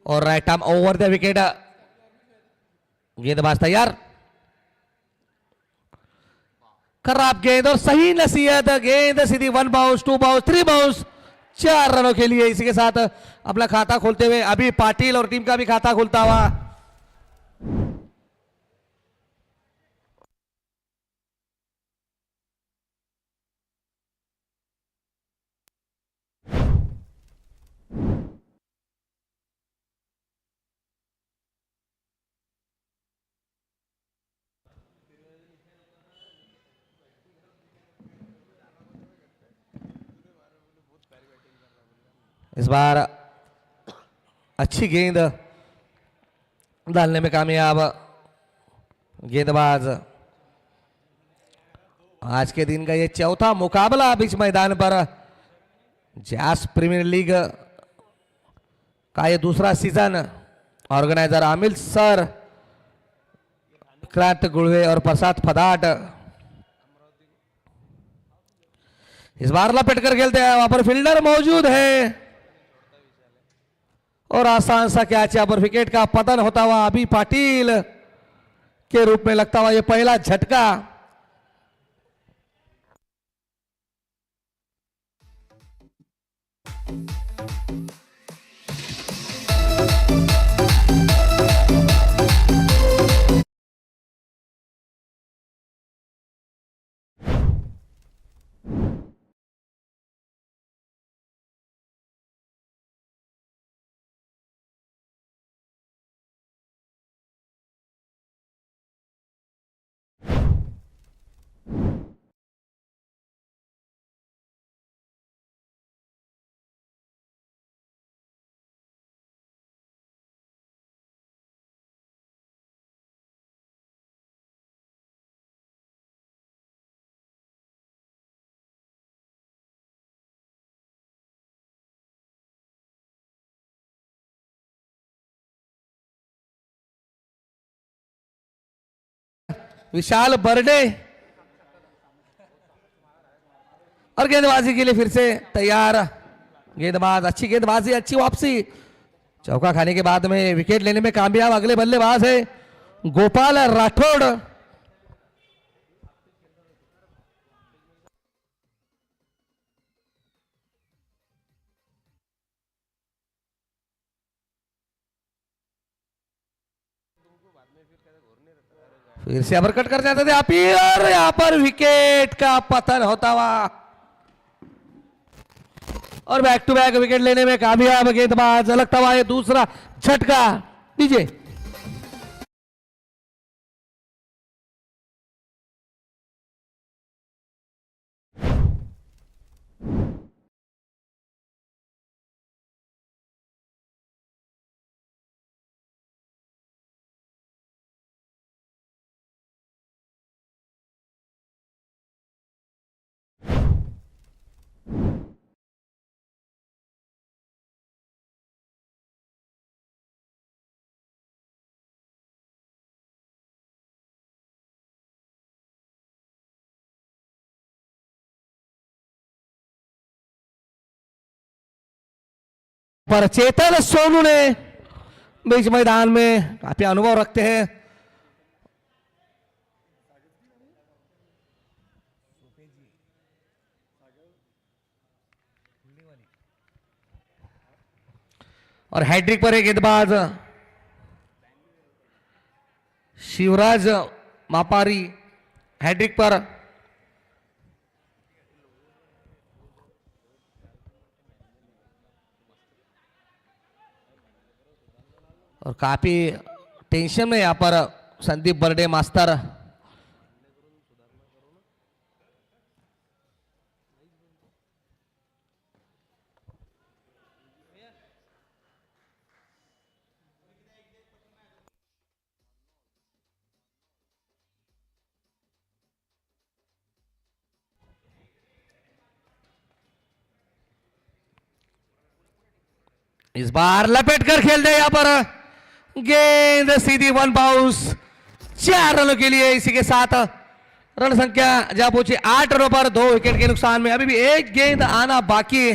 और right arm over the wicket. गेंदबाज तैयार, खराब गेंद और सही नसीहत। गेंद सीधी 1 बाउंस 2 बाउंस 3 बाउंस 4 रनों के लिए। इसी के साथ अपना खाता खोलते हुए अभी पाटिल और टीम का भी खाता खुलता हुआ। इस बार अच्छी गेंद डालने में कामयाब गेंदबाज। आज के दिन का ये चौथा मुकाबला बीच मैदान पर। जैस प्रीमियर लीग का ये दूसरा सीजन। ऑर्गेनाइजर आमिल सर, क्रांत गुड़वे और प्रसाद फदाट। इस बार लपेट कर खेलते हैं, वहां पर फील्डर मौजूद है और आसान सा कैच। यहाँ पर विकेट का पतन होता हुआ अभी पाटिल के रूप में लगता हुआ ये पहला झटका। विशाल बर्डे और गेंदबाजी के लिए फिर से तैयार। गेंदबाज, अच्छी गेंदबाजी, अच्छी वापसी। चौका खाने के बाद में विकेट लेने में कामयाब अगले बल्लेबाज है गोपाल राठौड़। फिर से अबरकट कर जाते थे आपी और यहां पर विकेट का पतन होता हुआ और बैक टू बैक विकेट लेने में कामयाब गेंदबाज। लगता हुआ ये दूसरा झटका दीजिए। पर चेतन सोनू ने बीच मैदान में काफी अनुभव रखते हैं। और हैट्रिक पर एक गेंदबाज शिवराज मापारी हैट्रिक पर। और काफी टेंशन में यहाँ पर संदीप बर्डे मास्टर। इस बार लपेट कर खेलते हैं यहाँ पर गेंद सीधी 1 बाउंस 4 रनों के लिए। इसी के साथ रन संख्या जहां पहुंची 8 रनों पर 2 विकेट के नुकसान में। अभी भी एक गेंद आना बाकी है।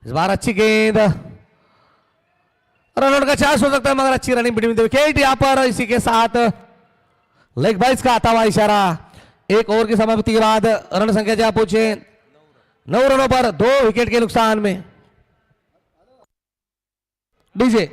इस बार अच्छी गेंद, रन आउट का चांस हो सकता है मगर अच्छी रनिंग बिटवीन द विकेट यहाँ पर। इसी के साथ लेग बाइस का आता हुआ इशारा। एक ओवर की समाप्ति के बाद रन संख्या जहां पहुंचे 9 रनों पर 2 विकेट के नुकसान में। डीजे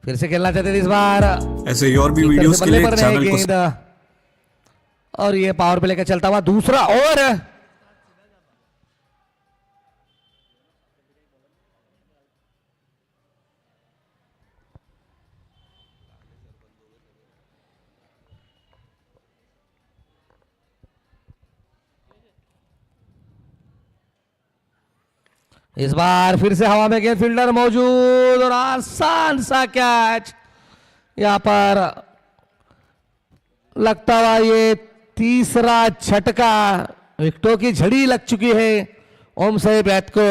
फिर से खेलना चाहते थे इस बार। ऐसे ही और भी वीडियोस के लिए चैनल को गेंद और ये पावर प्ले का चलता हुआ दूसरा ओवर। इस बार फिर से हवा में गेंद, फील्डर मौजूद और आसान सा कैच। यहां पर लगता हुआ ये तीसरा झटका, विकेटों की झड़ी लग चुकी है ओम साई बैट को।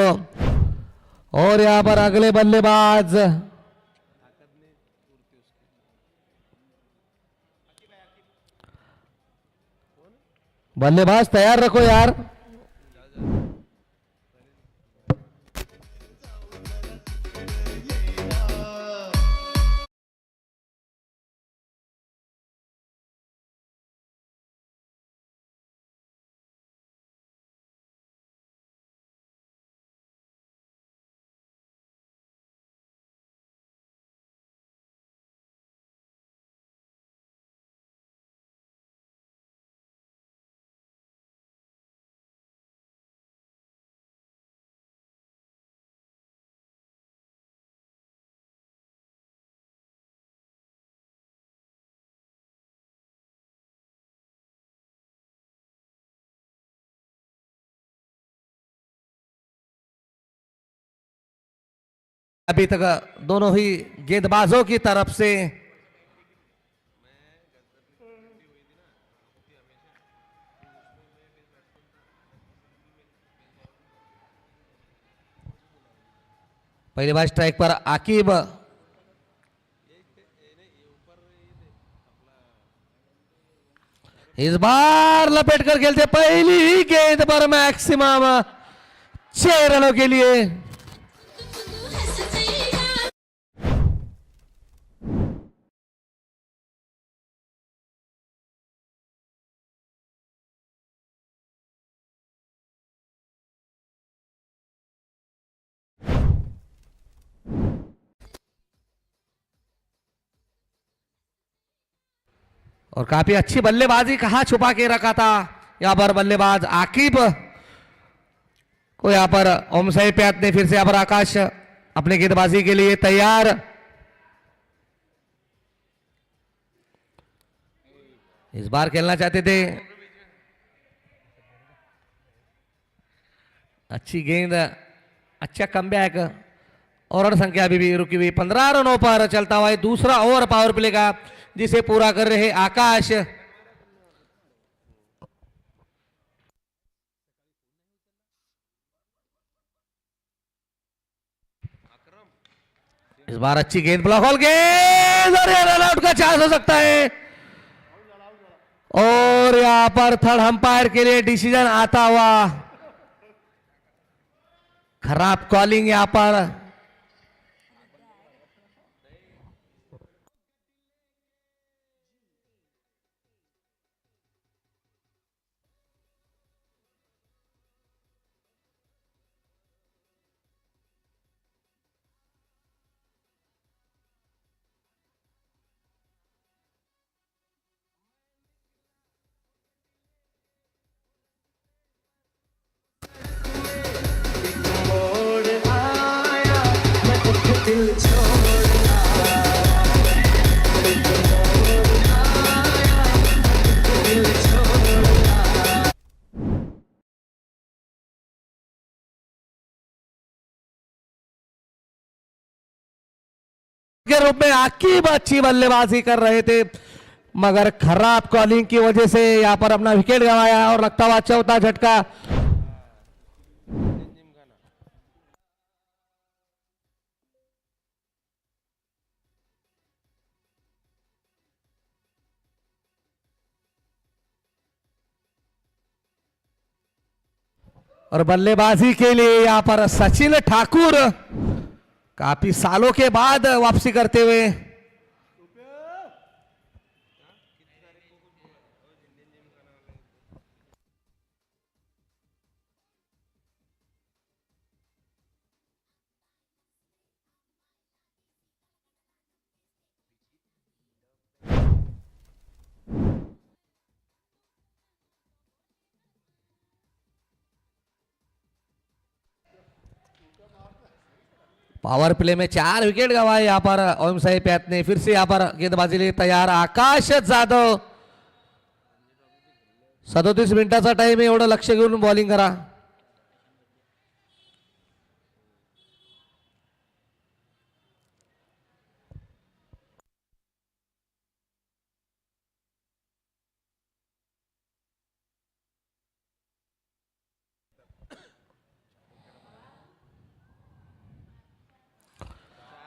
और यहां पर अगले बल्लेबाज तैयार रखो यार। अभी तक दोनों ही गेंदबाजों की तरफ से पहली बार स्ट्राइक पर आकिब, इस बार लपेट कर खेलते पहली ही गेंद पर मैक्सिमम 6 रनों के लिए। और काफी अच्छी बल्लेबाजी कहां छुपा के रखा था यहां पर बल्लेबाज आकिब को। यहां पर ओम साई प्यात ने फिर से यहां पर आकाश अपने गेंदबाजी के लिए तैयार। इस बार खेलना चाहते थे, अच्छी गेंद, अच्छा कमबैक और रन संख्या अभी भी रुकी हुई 15 रनों पर चलता हुआ है दूसरा ओवर पावर प्ले का, जिसे पूरा कर रहे आकाश। इस बार अच्छी गेंद, ब्लॉक होल गेंद और रन आउट का चांस हो सकता है। और यहां पर थर्ड अंपायर के लिए डिसीजन आता हुआ, खराब कॉलिंग यहां पर। के रूप में आकिब अच्छी बल्लेबाजी कर रहे थे, मगर खराब कॉलिंग की वजह से यहां पर अपना विकेट गंवाया और लगता हुआ चौथा झटका। और बल्लेबाजी के लिए यहां पर सचिन ठाकुर काफी सालों के बाद वापसी करते हुए। पावर प्ले में 4 विकेट गंवाए यहां पर ओम साई पैत ने। फिर से यहां पर गेंदबाजी लिए तैयार आकाश जाधव। 37 मिनिटाचा टाइम आहे, एवढं लक्ष घेऊन बॉलिंग करा।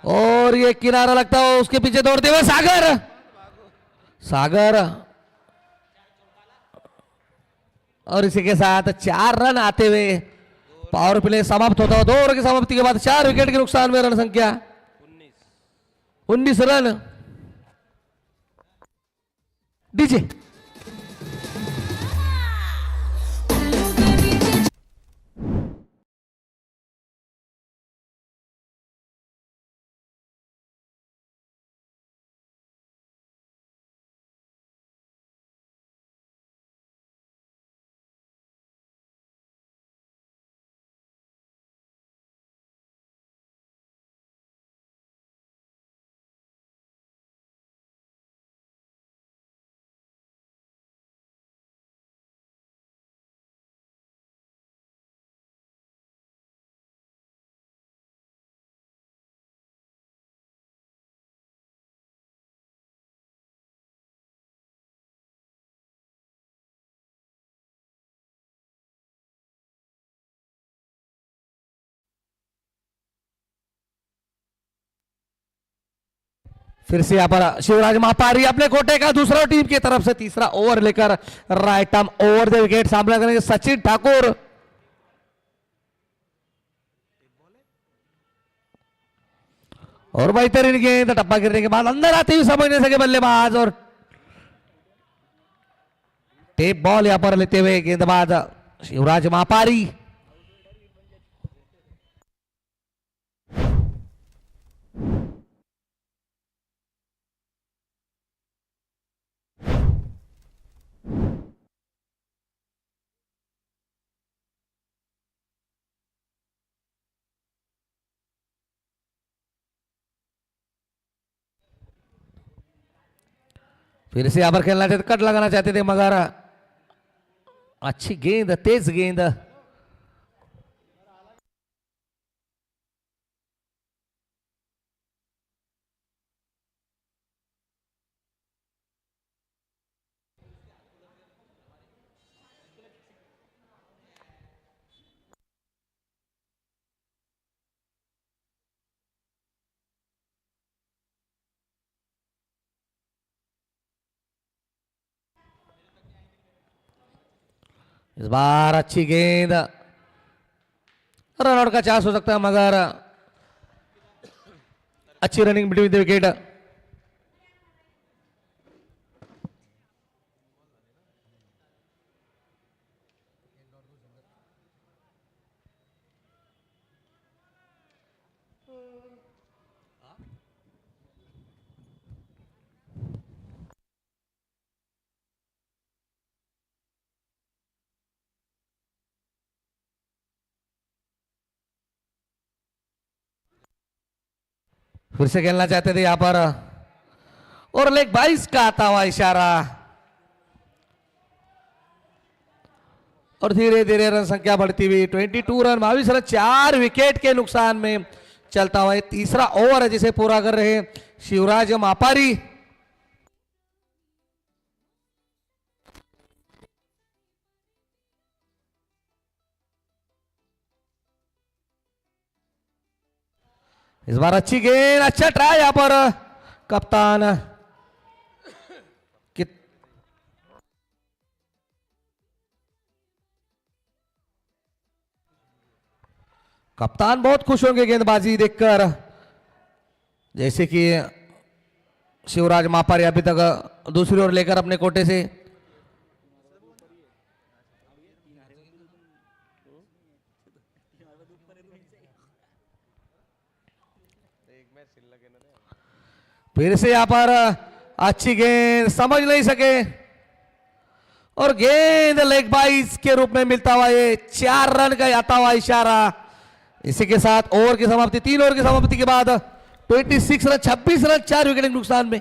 और ये किनारा लगता हो, उसके पीछे दौड़ते हुए सागर। सागर और इसी के साथ 4 रन आते हुए पावर प्ले समाप्त होता है। 2 ओवर की समाप्ति के बाद 4 विकेट के नुकसान में रन संख्या 19 रन। डीजे फिर से यहां पर शिवराज मापारी अपने कोटे का दूसरा टीम की तरफ से तीसरा ओवर लेकर right arm over the wicket सामना करेंगे सचिन ठाकुर। और बेहतरीन गेंद, टप्पा गिरने के बाद अंदर आते हुए समझ नहीं सके बल्लेबाज और टेप बॉल यहां पर लेते हुए गेंदबाज शिवराज मापारी। फिर से यहां पर खेलना चाहते, कट लगाना चाहते थे, मगर अच्छी गेंद, तेज गेंद। इस बार अच्छी गेंद, रन आउट का चांस हो सकता है, मगर अच्छी रनिंग बिटवीन द विकेट। फिर से खेलना चाहते थे यहां पर और लेग 22 का आता हुआ इशारा और धीरे धीरे रन संख्या बढ़ती हुई 22 रन 22 रन 4 विकेट के नुकसान में चलता हुआ तीसरा ओवर है जिसे पूरा कर रहे शिवराज मापारी। इस बार अच्छी गेंद अच्छा ट्राई यहां पर कप्तान कप्तान बहुत खुश होंगे गेंदबाजी देखकर जैसे कि शिवराज मापारी अभी तक दूसरी ओर लेकर अपने कोटे से फिर से यहां पर अच्छी गेंद समझ नहीं सके और गेंद लेग बाइस के रूप में मिलता हुआ ये 4 रन का आता हुआ इशारा। इसी के साथ ओवर की समाप्ति 3 ओवर की समाप्ति के बाद 26 रन 26 रन 4 विकेट के नुकसान में।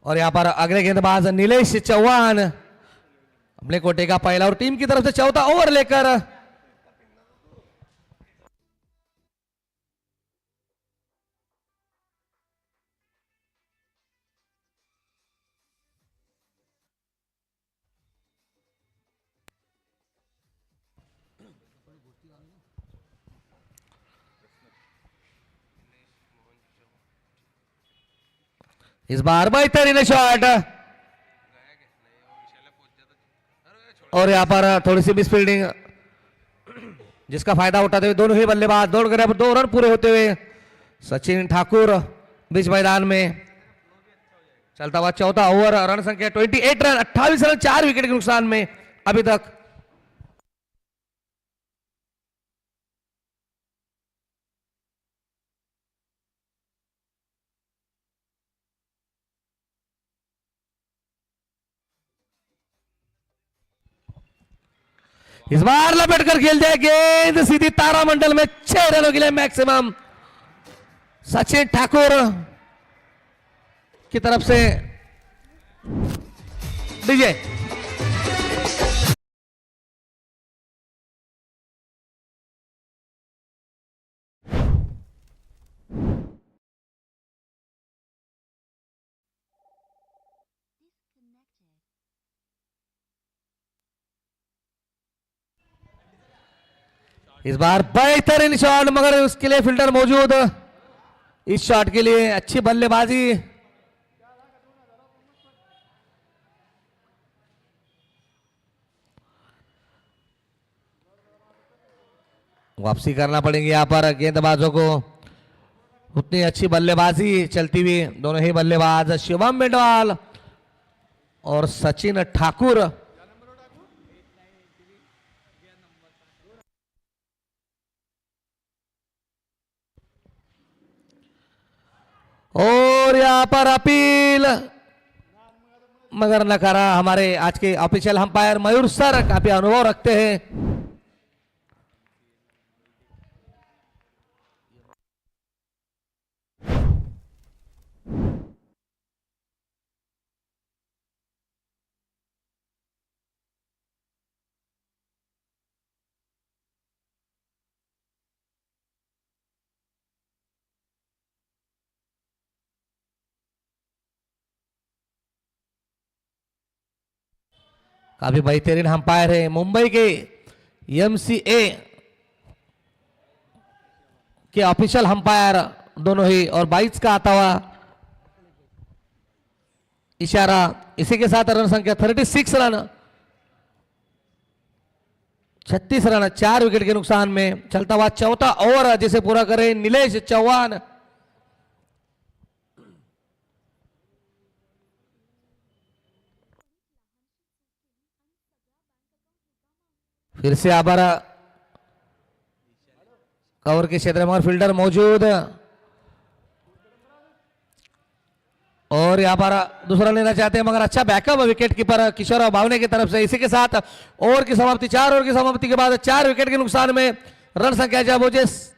और यहां पर अगले गेंदबाज नीलेश चौहान अपने कोटे का पहला और टीम की तरफ से चौथा ओवर लेकर इस बार बेहतरीन शॉट और यहां पर थोड़ी सी मिस फील्डिंग जिसका फायदा उठाते हुए दोनों ही बल्लेबाज दौड़ कर 2 रन पूरे होते हुए सचिन ठाकुर बीच मैदान में चलता हुआ चौथा ओवर रन संख्या 28 रन 28 रन 4 विकेट के नुकसान में अभी तक। इस बार लपेट कर खेल दिया गेंद सीधी तारामंडल में 6 रनों के लिए मैक्सिमम सचिन ठाकुर की तरफ से विजय। इस बार बेहतरीन शॉट मगर उसके लिए फील्डर मौजूद इस शॉट के लिए अच्छी बल्लेबाजी वापसी करना पड़ेगी यहां पर गेंदबाजों को उतनी अच्छी बल्लेबाजी चलती हुई दोनों ही बल्लेबाज शिवम बेंडवाल और सचिन ठाकुर। और यहां पर अपील मगर नकारा हमारे आज के ऑफिशियल अंपायर मयूर सर काफी अनुभव रखते हैं। काफी बेहतरीन अंपायर है मुंबई के एमसीए के ऑफिशियल अंपायर दोनों ही, और 22 का आता हुआ इशारा। इसी के साथ रन संख्या 36 रन, 36 रन 4 विकेट के नुकसान में। चलता हुआ चौथा ओवर जिसे पूरा करे नीलेश चौहान। फिर से आबार कवर के क्षेत्र में फील्डर मौजूद, और यहाँ पर दूसरा लेना चाहते हैं मगर अच्छा बैकअप विकेट कीपर किशोर भावने की तरफ से। इसी के साथ ओवर की समाप्ति, 4 ओवर की समाप्ति के बाद 4 विकेट के नुकसान में रन संख्या जब हो 37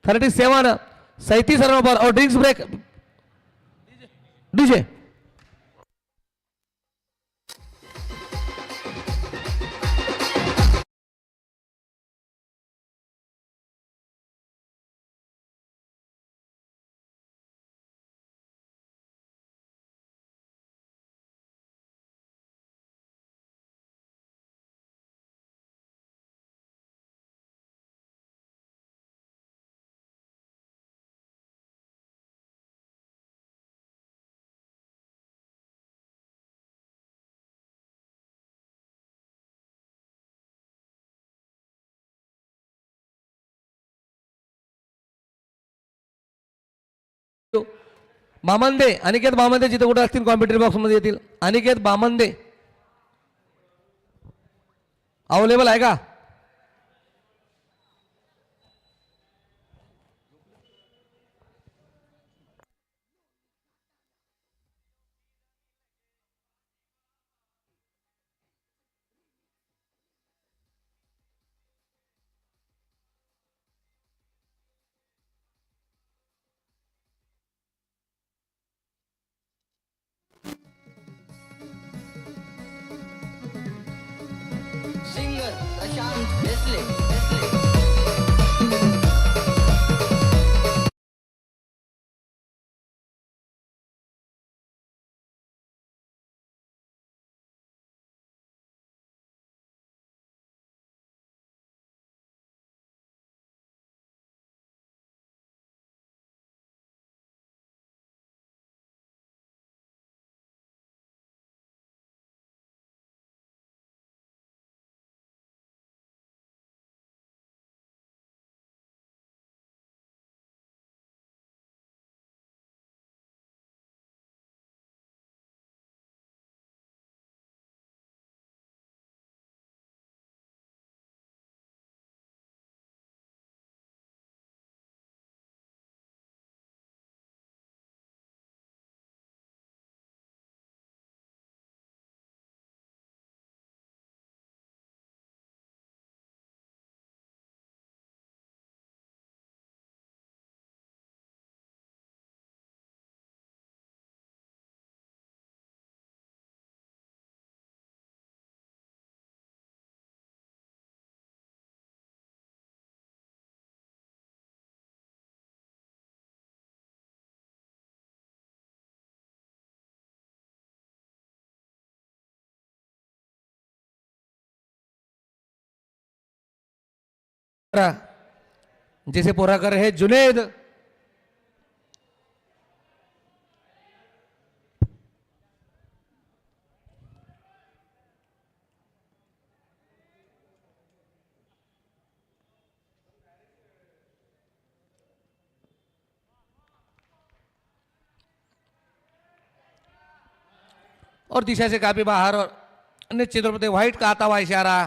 37 रनों पर। और ड्रिंक्स ब्रेक डीजे बामंदे, अनिकेत बामंदे जिथे कुठे असतील कॉम्प्युटर बॉक्स मध्ये येतील। अनिकेत बामंदे अवेलेबल आहे का? सिंगर प्रशांत देसले। जिसे पूरा कर रहे हैं जुनेद। और दिशा से काफी बाहर, और निश्चित रूप से व्हाइट का आता हुआ इशारा।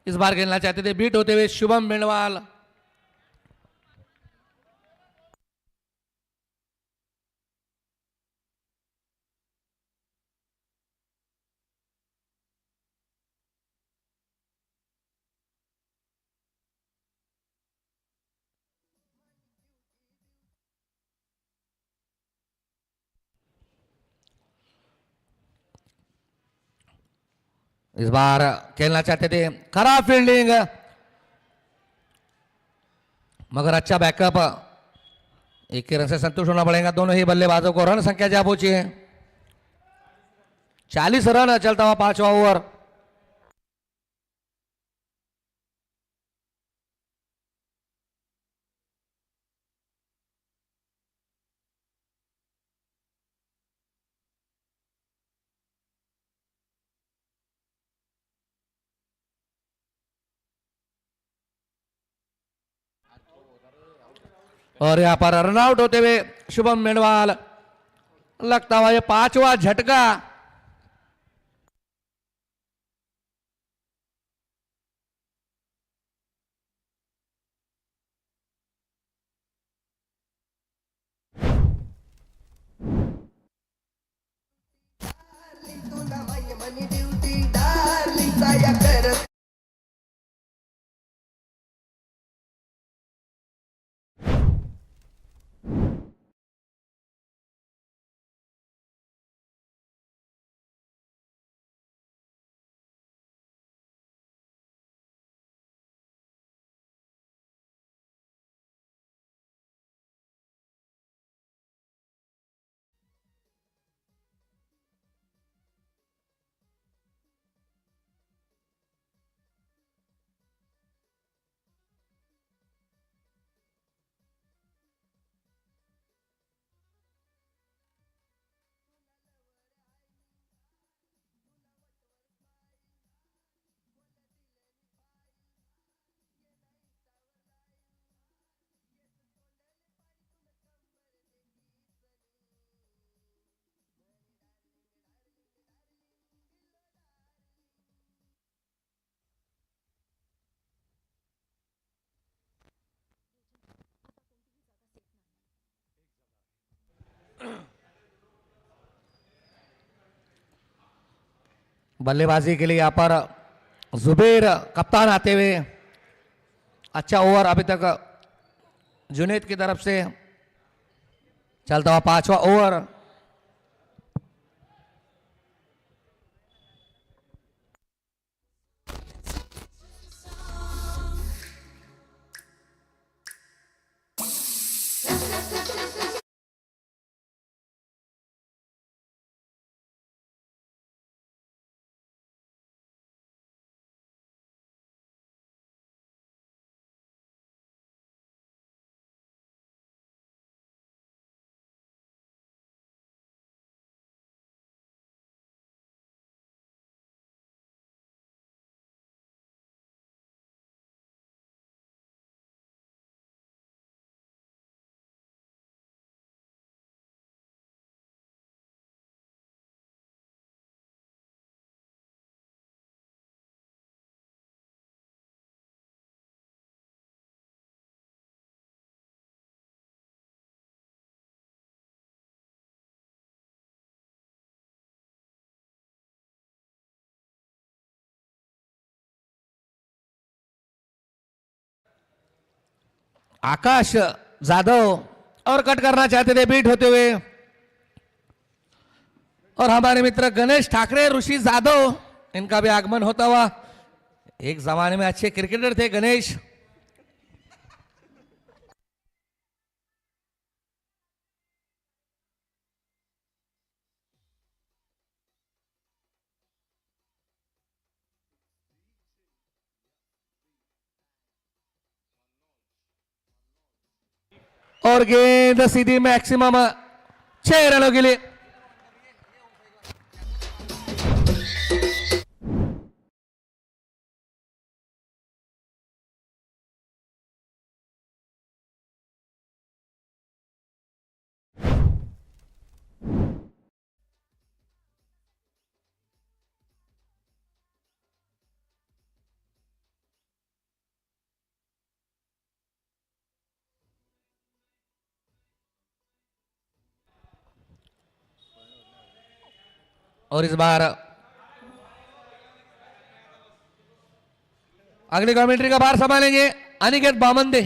इस बार खेलना चाहते थे बीट होते हुए शुभम बेंडवाल। इस बार खेलना चाहते थे, खराब फील्डिंग, मगर अच्छा बैकअप। एक ही रन से संतुष्ट होना पड़ेगा दोनों ही बल्लेबाजों को। रन संख्या जा पहुंची है 40 रन, चलता हुआ 5वां ओवर। और यहां पर रनआउट होते हुए शुभम मेंढवाल, लगता हुआ ये 5वां झटका। बल्लेबाजी के लिए यहां पर जुबेर कप्तान आते हुए। अच्छा ओवर अभी तक जुनेद की तरफ से, चलता हुआ 5वां ओवर। आकाश जाधव और कट करना चाहते थे बीट होते हुए। और हमारे मित्र गणेश ठाकरे, ऋषि जाधव, इनका भी आगमन होता हुआ। एक जमाने में अच्छे क्रिकेटर थे गणेश। और गेंद सीधी मैक्सिमम 6 रनों के लिए। और इस बार अगली कमेंट्री का भार संभालेंगे अनिकेत बामंदे।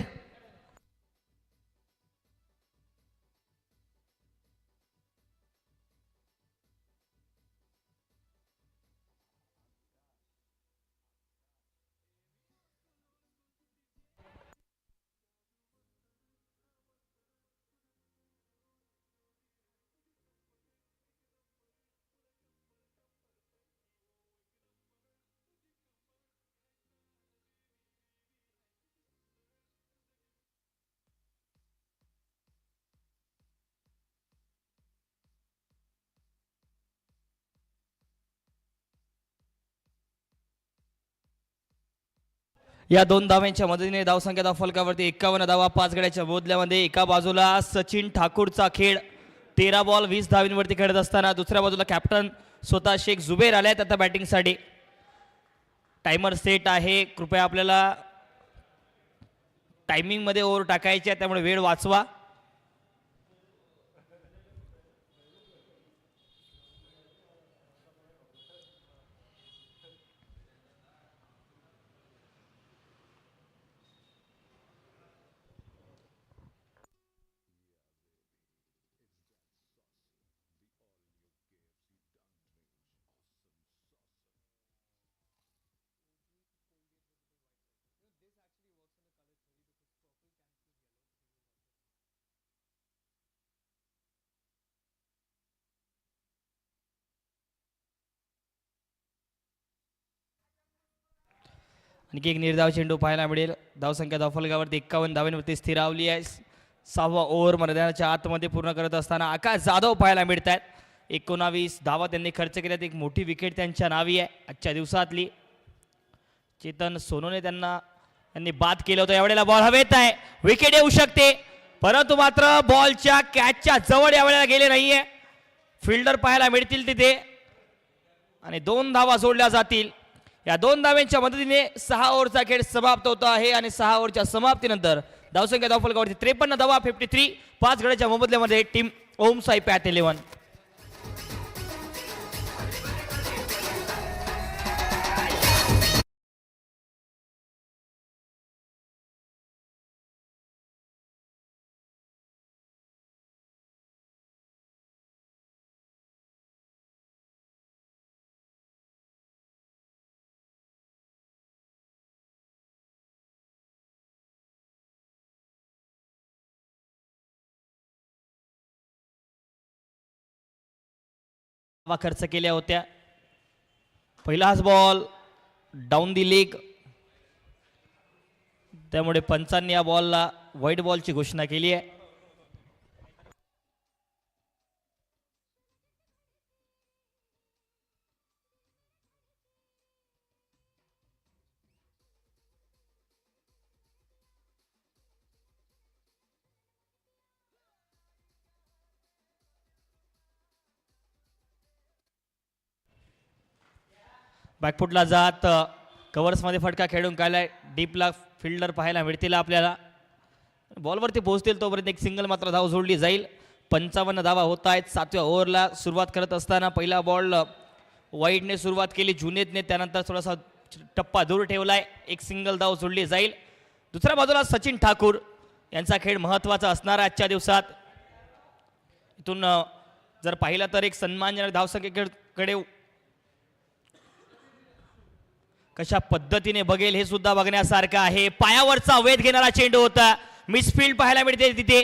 या 2 धावांच्या मदतीने धावसंख्या धाव फलकावरती 51 धावा 5 गड्याच्या मोबदल्यामध्ये. एका बाजूला सचिन ठाकूरचा खेळ 13 बॉल 20 धावींवरती खेळत असताना दुसऱ्या बाजूला कॅप्टन स्वतः शेख जुबेर आले आहेत आता बॅटिंगसाठी. टायमर सेट आहे, कृपया आपल्याला टायमिंगमध्ये ओव्हर टाकायचे आहे, त्यामुळे वेळ वाचवा. आणखी एक निर्धाव चेंडू पाहायला मिळेल. धावसंख्या धावफलकावरती 51 धावांवरती स्थिरावली आहे. 6वा ओव्हर मैदानाच्या आतमध्ये पूर्ण करत असताना आकाश जाधव पाहायला मिळत आहेत. 19 धावा त्यांनी खर्च केल्यात. एक मोठी विकेट त्यांच्या नावी आहे आजच्या दिवसातली. चेतन सोनूने त्यांनी बाद केलं होतं. यावेळेला बॉल हवेत आहे, विकेट येऊ शकते, परंतु मात्र बॉलच्या कॅचच्या जवळ यावेळेला गेले नाहीये. फिल्डर पाहायला मिळतील तिथे आणि 2 धावा जोडल्या जातील. या 2 धाव्यांच्या मदतीने 6 ओव्हरचा खेळ समाप्त होतो आहे आणि 6 ओव्हरच्या समाप्तीनंतर धावसंख्या धावफलकावरती 53 धावा 53 5 गड्याच्या मोबदल्यामध्ये टीम ओम साई पॅथ 11. खर्च केल्या होत्या. पहिलाच बॉल डाऊन दी लेग, त्यामुळे पंचांनी या बॉलला व्हाईट बॉलची घोषणा केली आहे. बॅकफुटला जात कव्हर्समध्ये फटका खेळून काढलाय. डीपला फिल्डर पाहायला मिळतील आपल्याला. बॉलवरती पोहोचतील तोपर्यंत एक सिंगल मात्र धाव जोडली जाईल. 55 धावा होत आहेत 7व्या ओव्हरला. सुरुवात करत असताना पहिला बॉल वाईडने सुरुवात केली जुनेदने, त्यानंतर थोडासा टप्पा दूर ठेवलाय. एक सिंगल धाव जोडली जाईल. दुसऱ्या बाजूला सचिन ठाकूर यांचा खेळ महत्त्वाचा असणार आजच्या दिवसात. इथून जर पाहिलं तर एक सन्मानजनक धावसंख्येकडे कशा पद्धतीने बघेल हे सुद्धा बघण्यासारखं आहे. पायावरचा वेध घेणारा चेंडू होता. मिसफील्ड पाहायला मिळते तिथे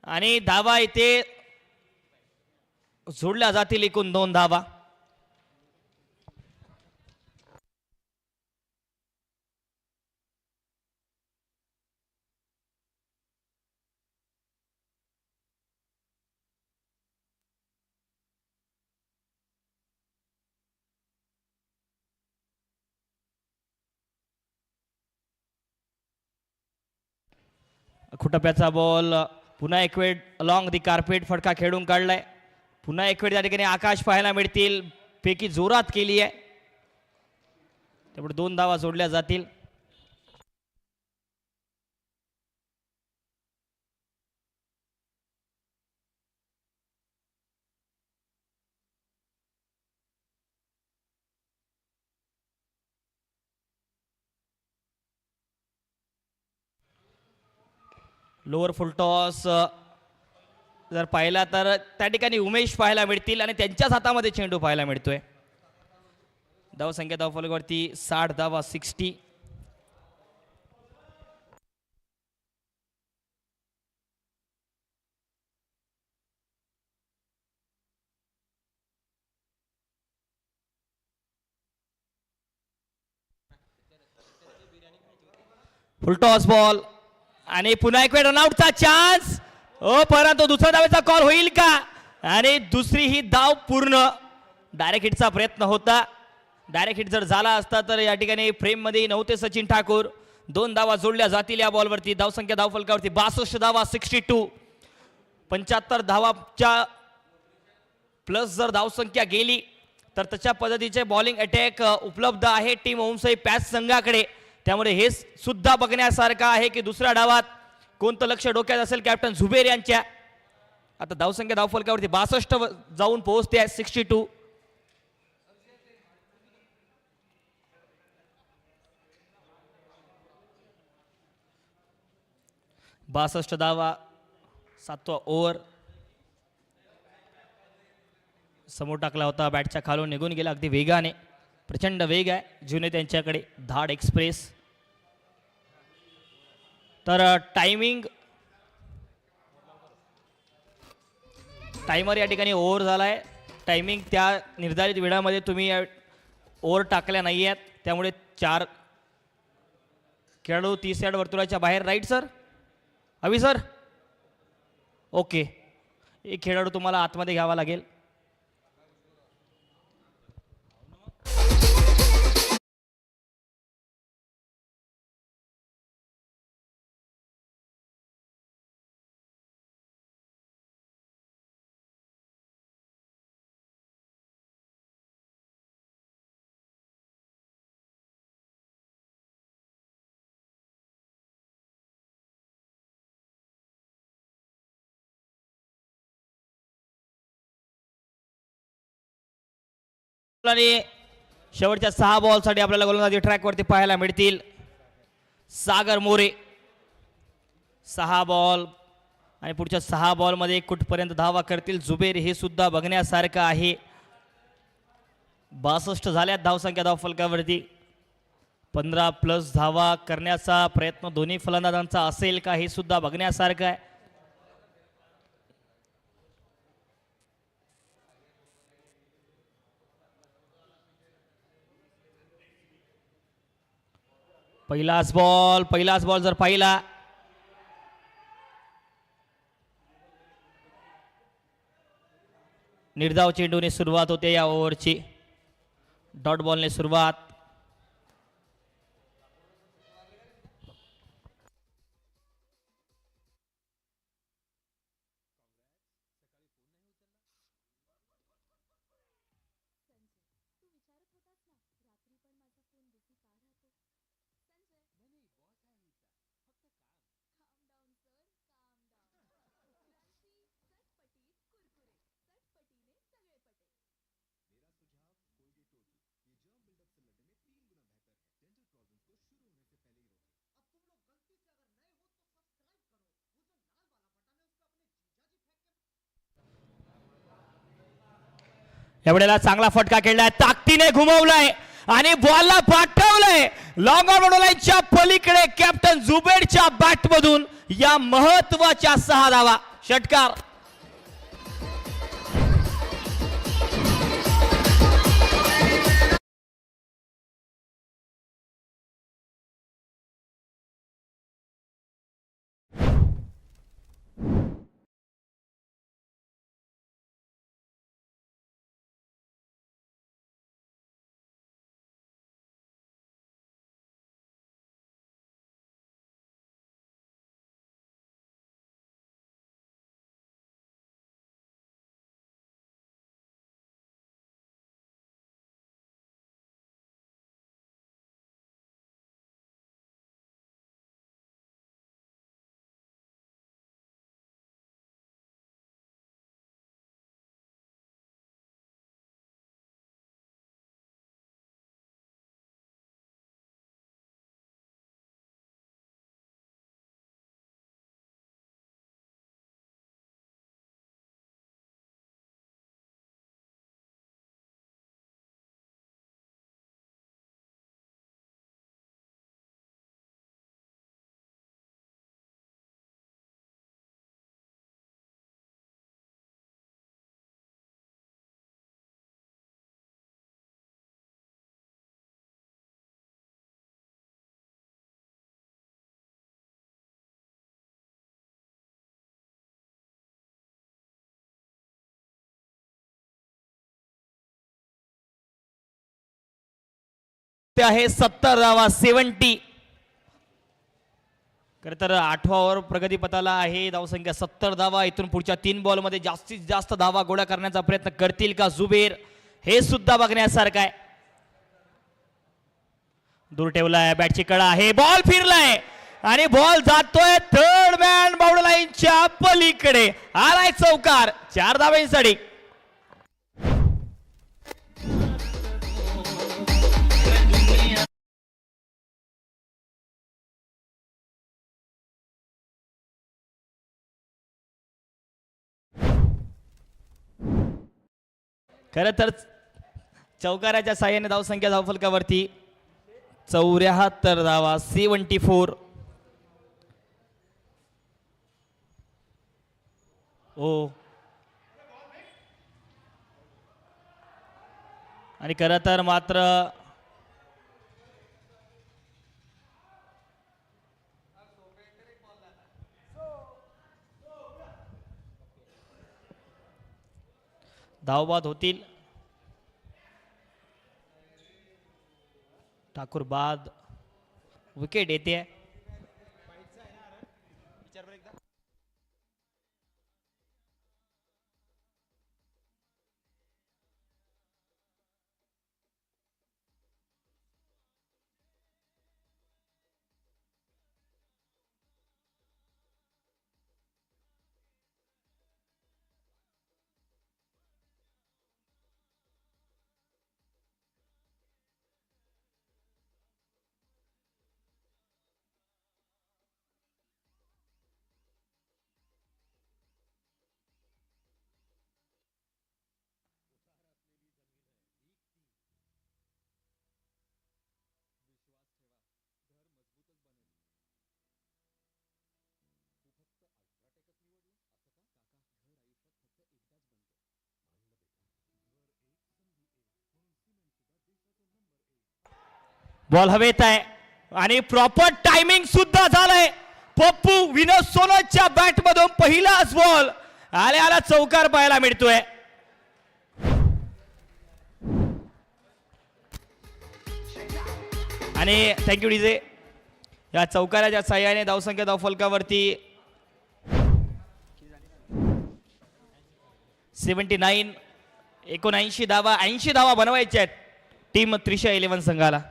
आणि धावा इथे जोडल्या जातील. एकूण 2 धावा. खुटप्याचा बॉल पुन्हा एक वेळ अलॉंग दी कार्पेट फटका खेळून काढलाय. पुन्हा एक वेळ त्या ठिकाणी आकाश पाहायला मिळतील. फेकी जोरात केली आहे, त्यामुळे 2 धावा जोडल्या जातील. लोअर फुल टॉस जर पाहिला तर त्या ठिकाणी उमेश पाहायला मिळतील आणि त्यांच्याच हातामध्ये चेंडू पाहायला मिळतोय. धावसंख्या धावफलकावरती 60 धावा 60. फुल टॉस बॉल आणि पुन्हा एक वेळ रनआउटचा चान्स. परंतु दुसऱ्या धावेचा कॉल होईल का? आणि दुसरी ही धाव पूर्ण. डायरेक्ट हिटचा प्रयत्न होता. डायरेक्ट हिट जर झाला असता तर या ठिकाणी फ्रेम मध्ये नव्हते सचिन ठाकूर. 2 धावा जोडल्या जातील या बॉलवरती. धावसंख्या धावफलकावरती 62 धावा 62. 75 धावाच्या प्लस जर धावसंख्या गेली तर तशा पद्धतीचे बॉलिंग अटॅक उपलब्ध आहे टीम ओमसाई पॅच संघाकडे. त्यामुळे हे सुद्धा बघण्यासारखं आहे की दुसऱ्या डावात कोणतं लक्ष डोक्यात असेल कॅप्टन झुबेर यांच्या. आता धावसंख्या धावफलकावरती 62 जाऊन पोहोचते आहे 62. बासष्ट धावा 7वा ओव्हर. समोर टाकला होता बॅटच्या खालून निघून गेला अगदी वेगाने. प्रचंड वेग आहे जुने त्यांच्याकडे धाड एक्सप्रेस. तर टायमर या ठिकाणी ओव्हर झाला आहे. टायमिंग त्या निर्धारित वेळामध्ये तुम्ही ओव्हर टाकल्या नाही आहेत त्यामुळे 4 खेळाडू 30 यार्ड वर्तुळाच्या बाहेर. राईट सर, हवी सर, ओके. एक खेळाडू तुम्हाला आतमध्ये घ्यावा लागेल. आणि शेवटच्या 6 बॉलसाठी आपल्याला गोलंदाजी ट्रॅकवरती पाहायला मिळतील. सागर मोरे 6 बॉल आणि पुढच्या 6 बॉलमध्ये कुठपर्यंत धावा करतील झुबेर हे सुद्धा बघण्यासारखं आहे. 62 झाल्यात धावसंख्या धावफलकावरती. 15 प्लस धावा करण्याचा प्रयत्न दोन्ही फलंदाजांचा असेल का हे सुद्धा बघण्यासारखं आहे. पहिलाच बॉल जर पाहिला निर्धाव चेंडूने सुरुवात होते या ओव्हरची. डॉट बॉलने सुरुवात. एवढ्याला चांगला फटका खेळलाय, ताकदीने घुमवलाय आणि बॉलला पाठवलंय लॉंग ऑन लाईनच्या पलीकडे. कॅप्टन झुबेरच्या बॅटमधून या महत्वाच्या 6 धावा. षटकार. ते आहे 70 धावा 70. खरं तर 8वा ओव्हर प्रगतीपथाला आहे. धावसंख्या 70 धावा. इथून पुढच्या 3 बॉलमध्ये जास्तीत जास्त धावा गोळा करण्याचा प्रयत्न करतील का जुबेर, हे सुद्धा बघण्यासारखं आहे. दूर ठेवलाय, बॅटची कळा आहे, बॉल फिरलाय आणि बॉल जातोय थर्ड मॅन बाउंड्री लाईनच्या पलीकडे. आलाय चौकार, 4 धावांसाठी. खरं तर चौकाराच्या साह्याने धावसंख्या धावफलकावरती 74 धावा 74. ओ आणि खरं तर मात्र धावबाद होतील. ठाकूर बाद, विकेट येते. बॉल हवेत आहे आणि प्रॉपर टायमिंग सुद्धा झालंय. पप्पू विनोद सोनोच्या बॅट मधून पहिलाच बॉल आल्या चौकार पाहायला मिळतोय. आणि थँक्यू डीजे. या चौकाराच्या साह्याने धावसंख्या धावफलकावरती 79 79 धावा 80 धावा बनवायच्या आहेत टीम त्रिशा 11 संघाला.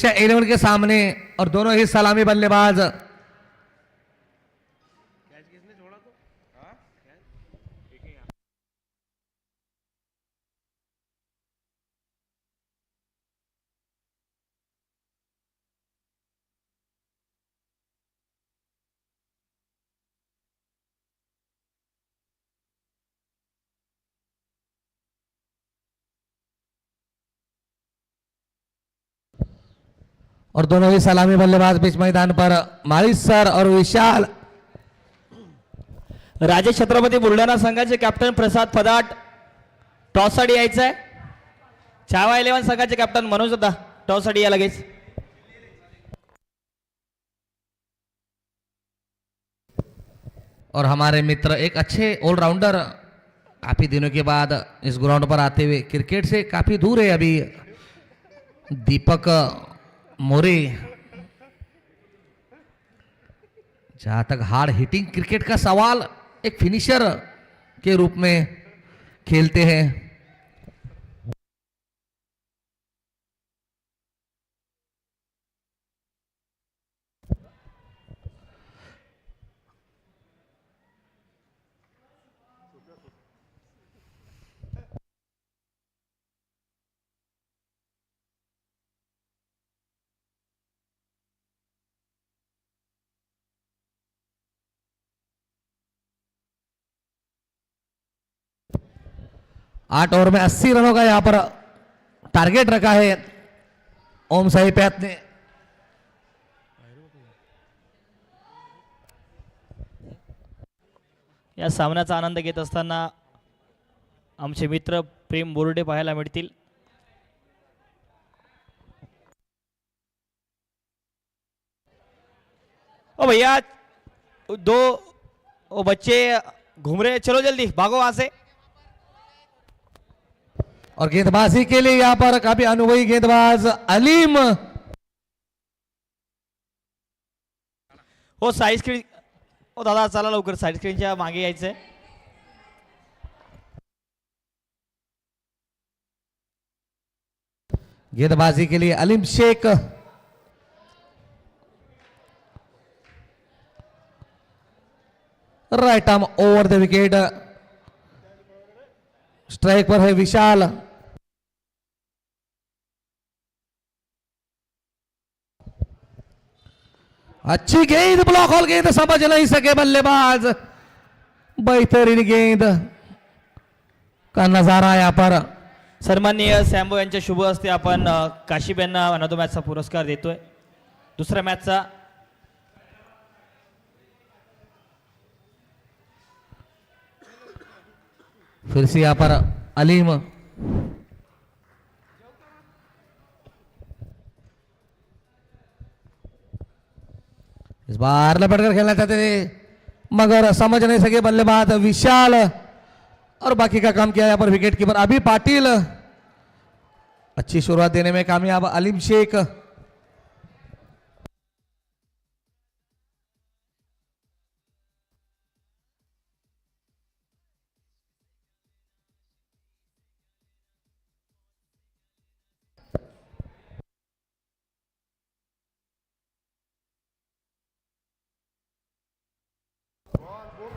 11 के सामने और दोनों ही सलामी बल्लेबाज। और दोनों ही सलामी बल्लेबाज बीच मैदान पर माळी सर और विशाल। राजे छत्रपती बुलढाणा संघाचे कॅप्टन प्रसाद पदाट टॉससाठी यायचं आहे. छावा 11 संघाचे कॅप्टन मनोज दादा टॉससाठी या लगेच. और हमारे मित्र एक अच्छे ऑलराउंडर काफी दिनों के बाद इस ग्राउंड पर आते हुए, क्रिकेट से काफी दूर है अभी, दीपक मोरे। जहां तक हार्ड हिटिंग क्रिकेट का सवाल, एक फिनिशर के रूप में खेलते हैं। आठ ओवर में 80 रनों का यहां पर टारगेट रखा है ओम साई पैत ने। या सामन्याचा आनंद घेत असताना आमचे मित्र प्रेम बोर्डे पाहायला मिळतील. ओ भैया दो ओ बच्चे घूम रहे, चलो जल्दी भागो वहां से. और गेंदबाजी के लिए यहां पर काफी अनुभवी गेंदबाज अलीम। हो साईड स्क्रीन, ओ दादा चला लवकर साईड स्क्रीनच्या मागे यायचंय. गेंदबाजी के लिए Aleem Shaikh. Right arm over the wicket. Strike पर है विशाल। अच्छी गेंद, ब्लॉक होल गेंद, समझ नहीं सके बल्लेबाज। बेहतरीन गेंद का नजारा यहां पर। सन्माननीय सॅम्बो यांच्या शुभ हस्ते आपण काशिप यांना मॅन ऑफ द मॅचचा पुरस्कार देतोय. दुसऱ्या मॅचचा फिर से यहां पर अलीम। इस बार लपट कर खेलना चाहते थे मगर समझ नहीं सके बल्लेबाज विशाल, और बाकी का काम किया यहां पर विकेट कीपर अभी पाटिल। अच्छी शुरुआत देने में कामयाब अलीम शेख।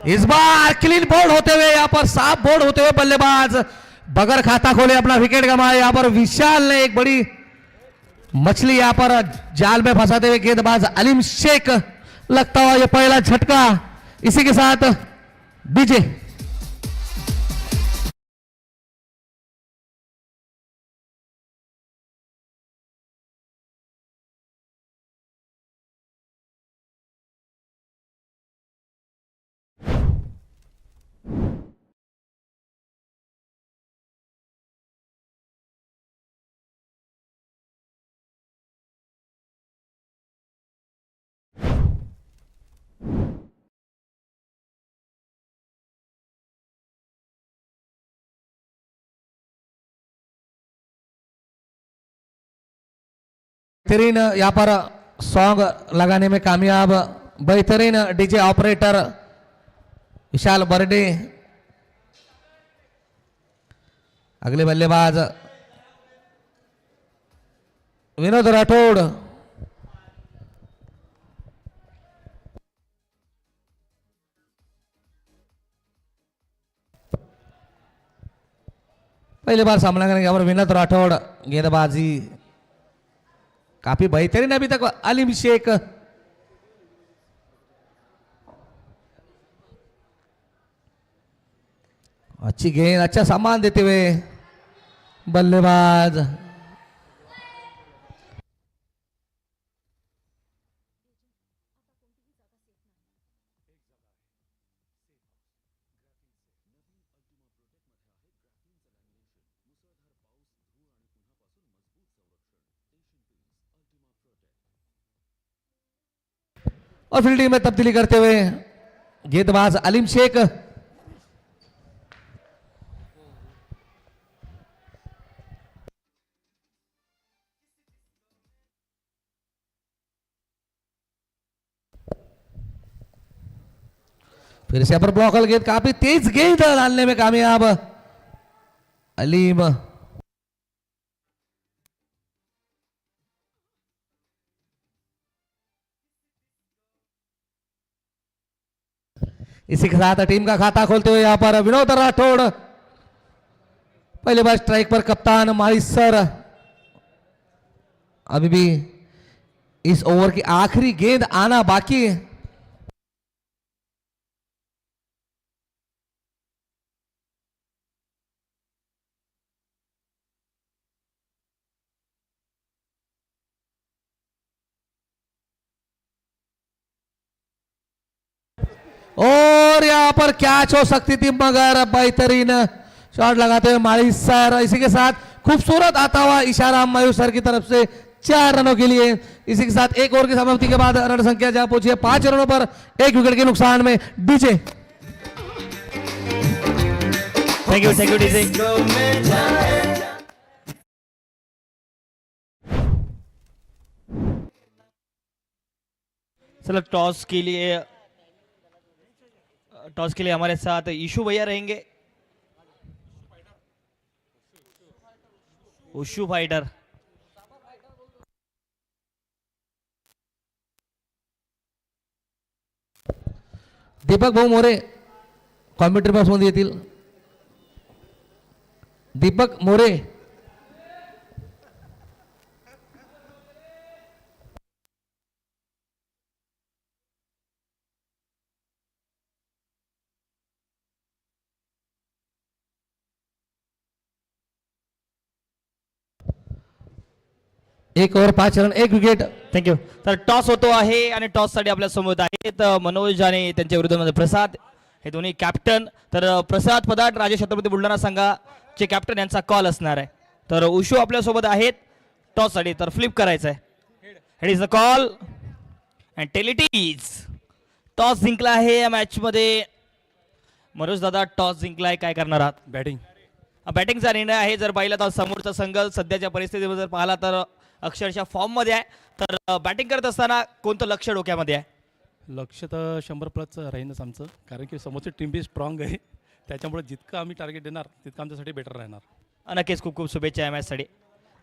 इस बार क्लीन बोल्ड होते हुए यहां पर साफ बोल्ड होते हुए बल्लेबाज बगैर खाता खोले अपना विकेट गंवाया। यहां पर विशाल ने एक बड़ी मछली यहां पर जाल में फंसाते हुए गेंदबाज अलीम शेख। लगता हुआ यह पहला झटका। इसी के साथ डीजे बेहतरीन यहाँ पर सॉन्ग लगाने में कामयाब बेहतरीन डीजे ऑपरेटर विशाल बर्डे। अगले बल्लेबाज विनोद राठौड़, पहली बार सामना करेंगे और विनोद राठौड़ गेंदबाजी काफी बेहतरीन अभी तक अलीम शेख अच्छी गेंद, अच्छा सामान देते हुए बल्लेबाज और फील्डिंग में तब्दीली करते हुए गेंदबाज अलीम शेख। फिर से अपर ब्लॉकल गेंद, काफी तेज गेंद डालने में कामयाब अलीम। इसी के साथ टीम का खाता खोलते हुए यहां पर विनोद राठौड़, पहली बार स्ट्राइक पर कप्तान मारिसर। अभी भी इस ओवर की आखिरी गेंद आना बाकी है। और यहां पर कैच हो सकती थी मगर बेहतरीन शॉट लगाते हुए माली सर। इसी के साथ खूबसूरत आता हुआ इशारा मयूर सर की तरफ से 4 रनों के लिए। इसी के साथ एक ओवर की समाप्ति के बाद रन संख्या जहां पहुंची है 5 रनों पर 1 विकेट के नुकसान में। DJ thank you DJ. चलो टॉस के लिए हमारे साथ ईशु भैया रहेंगे। उशू फाइटर, दीपक भाऊ मोरे कॉम्प्युटर बॉक्स मध्ये येतील। दीपक मोरे, एक ओव्हर 5 रन 1 विकेट। थँक्यू। तर टॉस होतो आहे आणि टॉस साठी आपल्या समोर आहेत मनोज आणि त्यांच्या विरुद्ध प्रसाद, हे दोन्ही कॅप्टन। तर प्रसाद पदार्थ राजे छत्रपती बुलढाणा संघाचे कॅप्टन यांचा कॉल असणार आहे। तर उशू आपल्या सोबत आहेत टॉस साठी, तर फ्लिप करायचं आहे। Head is the call and tail it is. Toss जिंकला आहे या मॅच मध्ये। मनोज दादा टॉस जिंकलाय, काय करणार आहात? बॅटिंग बॅटिंगचा निर्णय आहे। जर पाहिलं तर समोरचा संघ सध्याच्या परिस्थितीवर जर पाहिला तर अक्षरशः फॉर्म मध्ये आहे। तर बॅटिंग करत असताना कोणतं लक्ष डोक्यामध्ये आहे? लक्ष तर 100+ राहीनच आमचं, कारण की समोरची टीम बी स्ट्रॉंग आहे। त्याच्यामुळे जितकं आम्ही टार्गेट देणार तितकं आमच्यासाठी बेटर राहणार। नक्कीच खूप खूप शुभेच्छा या मॅचसाठी।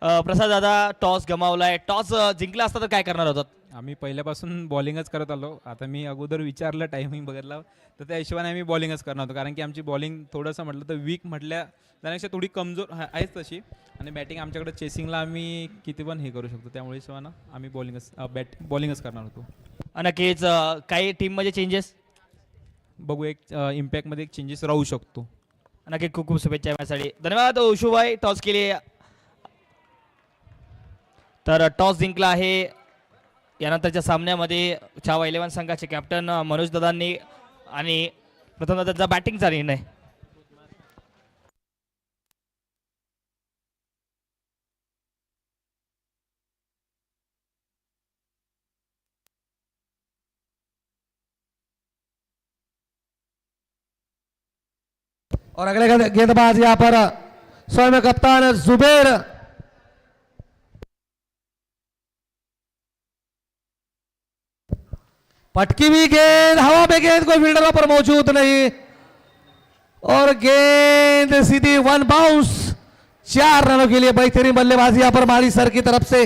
प्रसाद दादा टॉस गमावलाय, टॉस जिंकला असता तर काय करणार होतात? आम्ही पहिल्यापासून बॉलिंगच करत आलो। आता मी अगोदर विचारलं, टायमिंग बघितला, तर त्या हिशोबाने आम्ही बॉलिंगच करणार होतो, कारण की आमची बॉलिंग थोडंसं म्हटलं तर वीक म्हटल्या त्यापेक्षा थोडी कमजोर आहेच तशी, आणि बॅटिंग आमच्याकडे चेसिंगला आम्ही किती पण हे करू शकतो, त्यामुळे हिशोबानं आम्ही बॉलिंगच करणार होतो। नक्कीच काही टीममध्ये चेंजेस बघू, एक इम्पॅक्टमध्ये एक चेंजेस राहू शकतो। नक्की खूप खूप शुभेच्छा या मॅचसाठी। धन्यवाद उशूभाई टॉस केले। तर टॉस जिंकला आहे यानंतरच्या सामन्यामध्ये छावा 11 संघाचे कॅप्टन मनोज दादांनी, आणि प्रथम त्यांचा बॅटिंगचा निर्णय। और अगले गेंदबाज यहां पर स्वयं कप्तान जुबेर। पटकी हुई गेंद, हवा में गेंद, कोई फील्डर पर मौजूद नहीं, और गेंद सीधी 1 बाउंस। 4 रनों के लिए बेहतरीन बल्लेबाजी यहां पर मारी सर की तरफ से।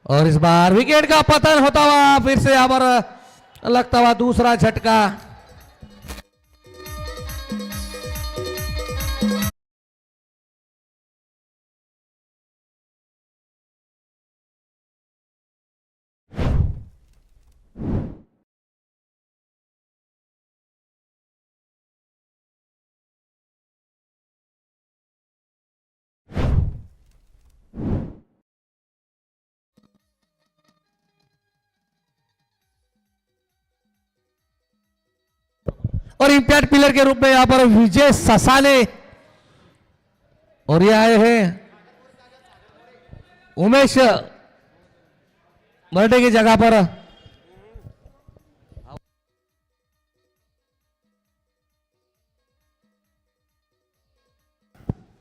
और इस बार विकेट का पतन होता हुआ फिर से यहाँ पर लगता हुआ दूसरा झटका। और इंपैक्ट पिलर के रूप में यहां पर विजय ससाने और ये आए हैं उमेश मर्डे की जगह पर।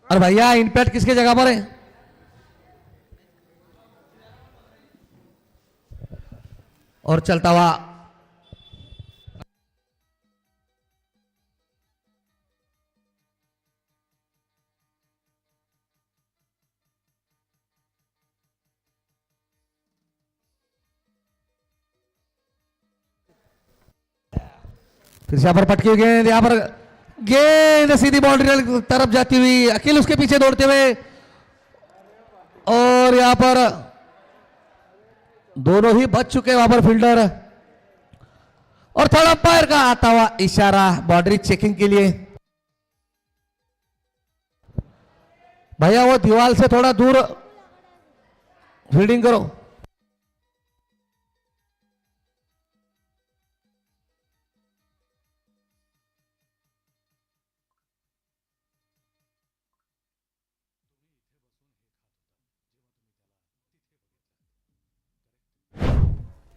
और भैया इंपैक्ट किसके जगह पर है? और चलता हुआ फिर से यहाँ पर पटकी हुई गेंद, यहाँ पर गेंद सीधी बाउंड्री तरफ जाती हुई, अखिल उसके पीछे दौड़ते हुए और यहाँ पर दोनों ही बच चुके वहां पर फील्डर। और थर्ड अंपायर का आता हुआ इशारा बाउंड्री चेकिंग के लिए। भैया वो दीवार से थोड़ा दूर फील्डिंग करो।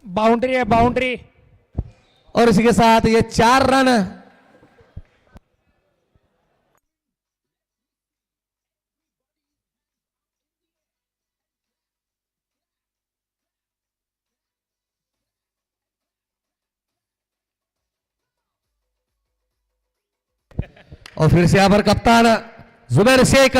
बाउंड्री है, बाउंड्री। और इसी के साथ ये 4 रन और फिर से यहां पर कप्तान जुबैर शेख।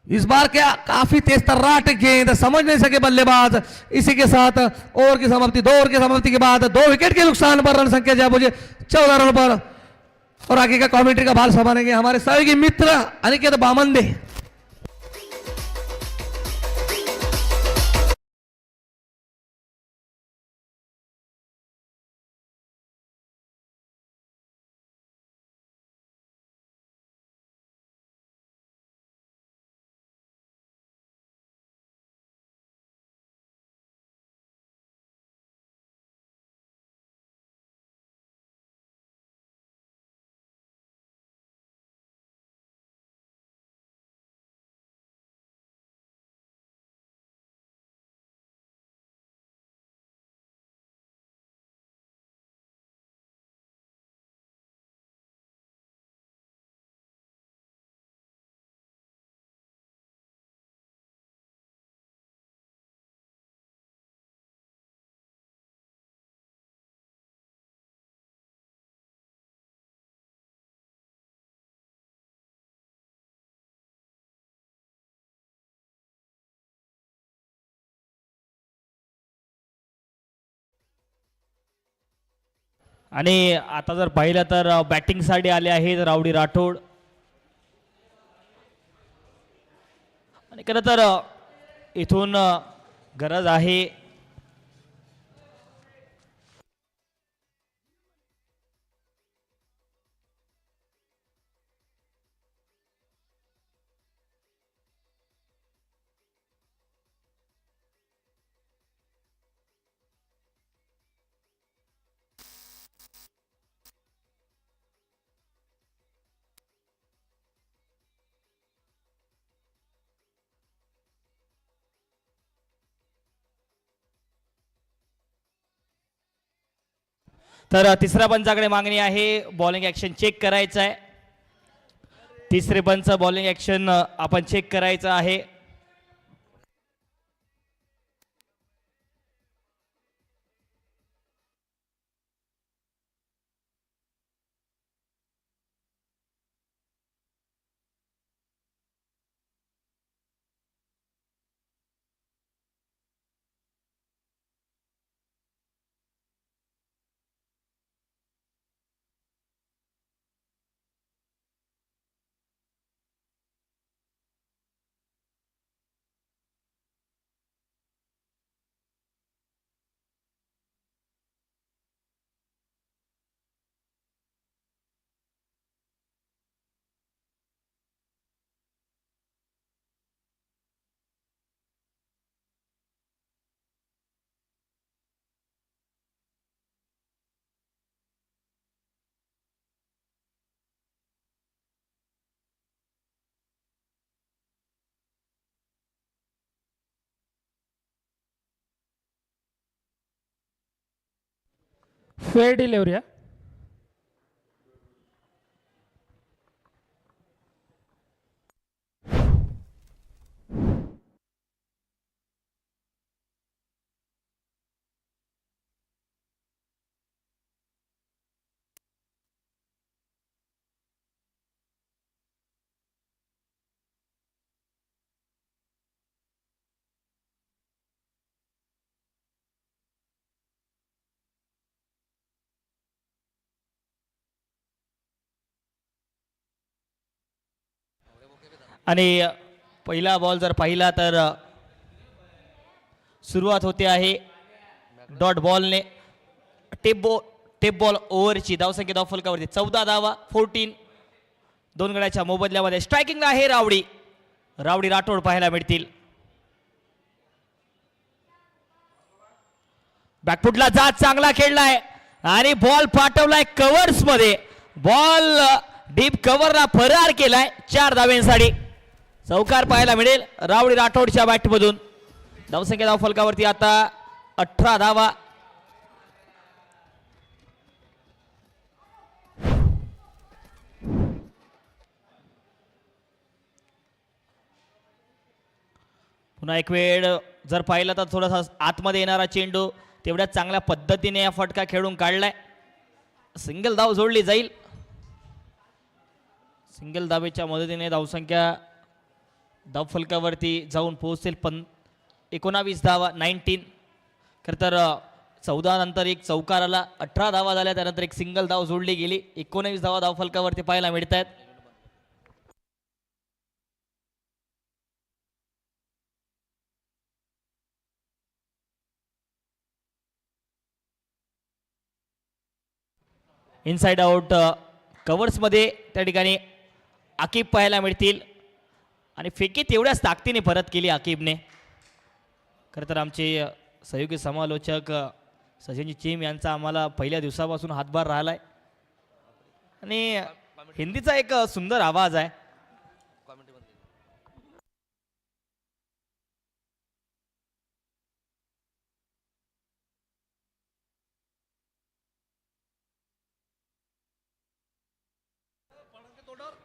इस बार क्या काफी तेज तर्राट गेंद, समझ नहीं सके बल्लेबाज। इसी के साथ ओवर की समाप्ति, 2 ओवर की समाप्ति के बाद 2 विकेट के नुकसान पर रन संख्या जब मुझे 14 रन पर। और आगे का कमेंट्री का भार संभालेंगे हमारे सहयोगी मित्र अनिकेत बामंदे। आणि आता जर पाहिलं तर बॅटिंगसाठी आले आहेत रावडी राठोड. आणि खरं तर इथून गरज आहे तर तिसऱ्या पंचाकडे मागणी आहे. बॉलिंग ॲक्शन चेक करायचं आहे. तिसरे पंच बॉलिंग ॲक्शन आपण चेक करायचं आहे. फेअर डिलिव्हरी आहे. आणि पहिला बॉल जर पाहिला तर सुरुवात होते आहे डॉट बॉलने. टेप बॉल ओव्हरची धावसंख्या धाव फलकावरती 14 धावा 14. दोन गड्याच्या मोबदल्यामध्ये स्ट्रायकिंग आहे रावडी राठोड पाहायला मिळतील. बॅकफुटला जात चांगला खेळलाय आणि बॉल पाठवलाय कव्हर्स मध्ये. बॉल डीप कव्हरला फरार केलाय 4 धाव्यांसाठी. चौकार पाहायला मिळेल रावडी राठोडच्या बॅटमधून. धावसंख्या धाव फलकावरती आता 18 धावा. पुन्हा एक वेळ जर पाहिलं तर थोडासा आतमध्ये येणारा चेंडू तेवढ्या चांगल्या पद्धतीने या फटका खेळून काढलाय. सिंगल धाव जोडली जाईल. सिंगल धावेच्या मदतीने धावसंख्या धाव फलकावरती जाऊन पोहोचेल 19 धावा 19. खरं तर 14 नंतर एक चौकार आला. 18 धावा झाल्या त्यानंतर एक सिंगल धाव जोडली गेली. 19 धावा धाव फलकावरती पाहायला मिळत आहेत. इनसाइड आउट कव्हर्समध्ये त्या ठिकाणी आकिब पाहायला मिळतील. आणि फेकी तेवढ्याच ताकदीने परत केली आकिबने. खरं तर आमचे सहयोगी समालोचक सचिनजी चीम यांचा आम्हाला पहिल्या दिवसापासून हातभार राहिलाय आणि हिंदीचा एक सुंदर आवाज आहे.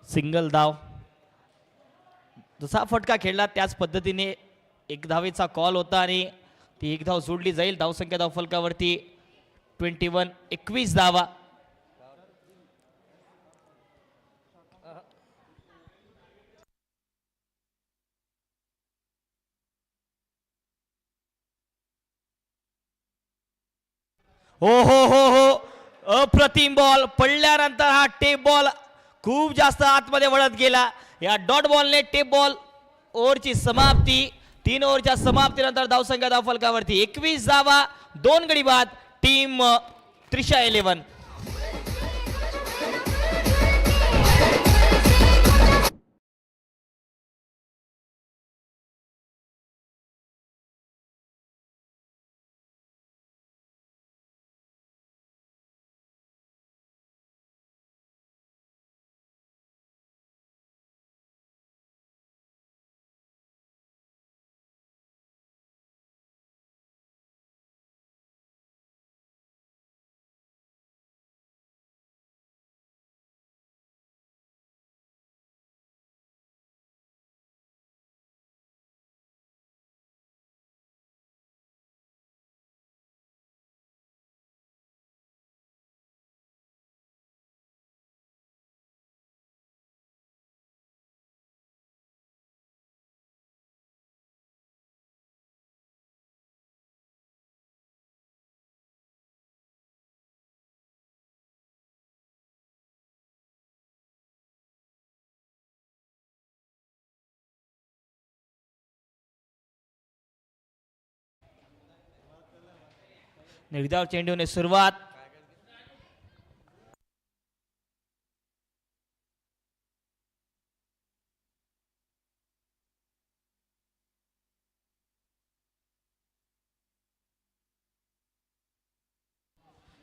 सिंगल धाव. जसा फटका खेळला त्याच पद्धतीने एक धावेचा कॉल होता आणि ती एक धाव जोडली जाईल. धावसंख्या धाव फलकावरती 21 धावा. हो हो हो हो अप्रतिम बॉल पडल्यानंतर हा टेप बॉल खूप जास्त आतमध्ये वळत गेला. या डॉट बॉलने टेप बॉल ओव्हरची समाप्ती. 3 ओव्हरच्या समाप्तीनंतर धावसंख्या धाव फलकावरती 21 धावा 2 गडी बाद. टीम त्रिशा 11. निर्धाव चेंडूने सुरुवात.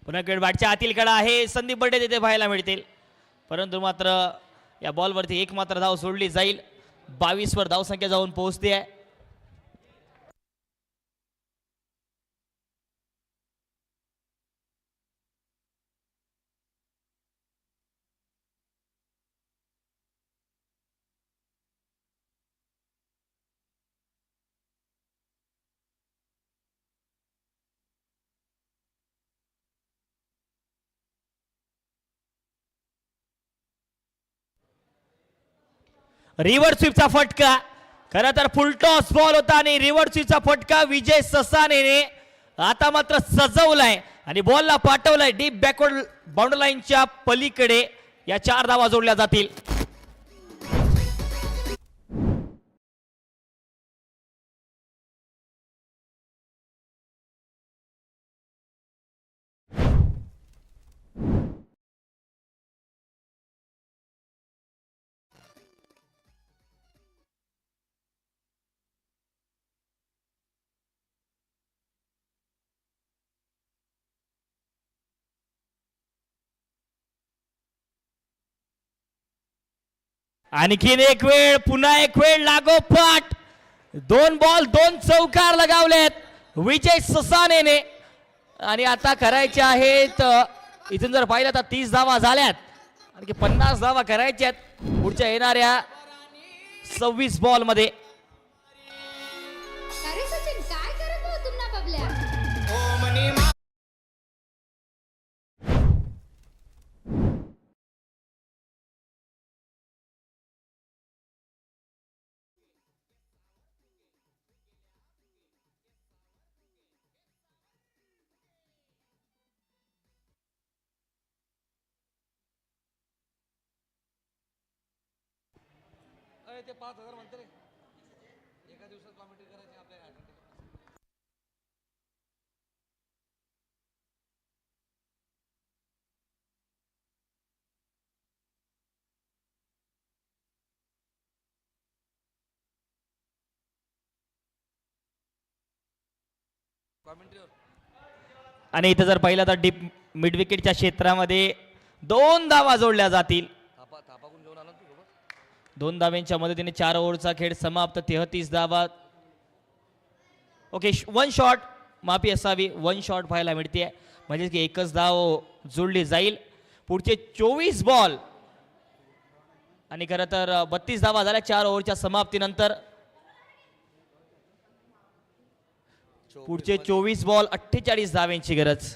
पुन्हा बॅटच्या आतील कडा आहे. संदीप बर्डे तिथे पाहायला मिळतील परंतु मात्र या बॉलवरती एक मात्र धाव सोडली जाईल. 22 वर धावसंख्या जाऊन पोहोचते आहे. रिव्हर्स स्वीपचा फटका, खरं तर फुल टॉस बॉल होता आणि रिव्हर्स स्वीपचा फटका विजय ससानेने आता मात्र सजवलाय आणि बॉलला पाठवलाय डीप बॅकवर्ड बाउंड्री लाईनच्या पलीकडे. या 4 धावा जोडल्या जातील. आणखीन एक वेळ, पुन्हा एक वेळ लागोपाठ 2 बॉल 2 चौकार लगावलेत विजय ससानेने. आणि आता करायचे आहेत, इथून जर पाहिलं तर 30 धावा झाल्यात, आणखी 50 धावा करायच्यात पुढच्या येणाऱ्या 26 बॉल मध्ये. अरे सचिन काय करत हो तुम्हा बबल्या? आणि इथं जर पाहिलं तर डीप मिड विकेटच्या क्षेत्रामध्ये 2 धावा जोडल्या जातील. 2 धाव्यांच्या मदतीने 4 ओव्हरचा खेळ समाप्त. 33 धावा. ओके, 1 शॉट माफी असावी, 1 शॉट पाहायला मिळते, म्हणजे की एकच धाव जोडली जाईल. पुढचे 24 बॉल आणि खरं तर 32 धावा झाल्या 4 ओव्हरच्या समाप्तीनंतर. पुढचे 24 बॉल 48 धाव्यांची गरज.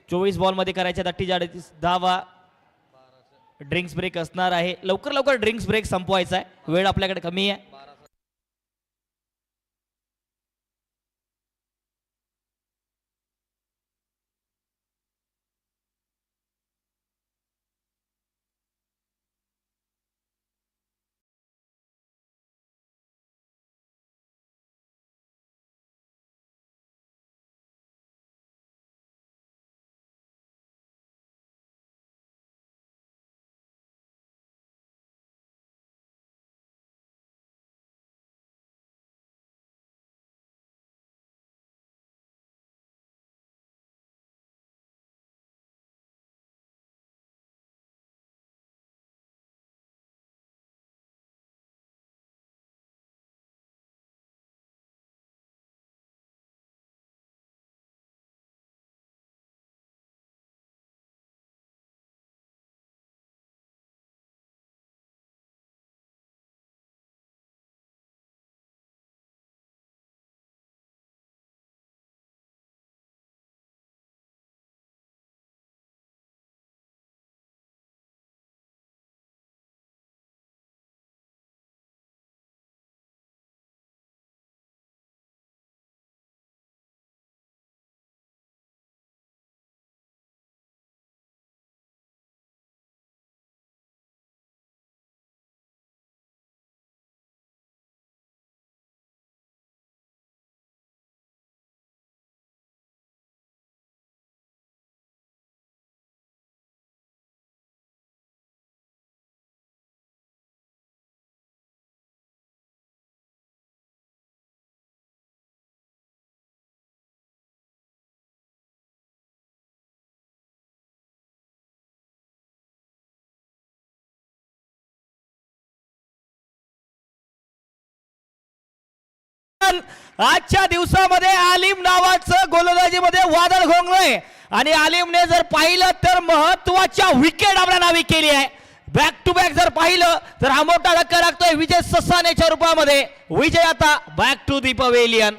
24 बॉल मध्ये करायच्या 48 धावा. ड्रिंक्स ब्रेक असणार आहे, लवकर लवकर ड्रिंक्स ब्रेक संपवायचा आहे, वेळ आपल्याकडे कमी आहे. आजच्या दिवसामध्ये आलिम नावाचं गोलंदाजीमध्ये वादळ घोंगलंय आणि आलिमने जर पाहिलं तर महत्वाच्या विकेट आपल्या नावी केली आहे. बॅक टू बॅक जर पाहिलं तर हा मोठा धक्का लागतोय विजय ससानेच्या रूपामध्ये. विजय आता back to the pavilion.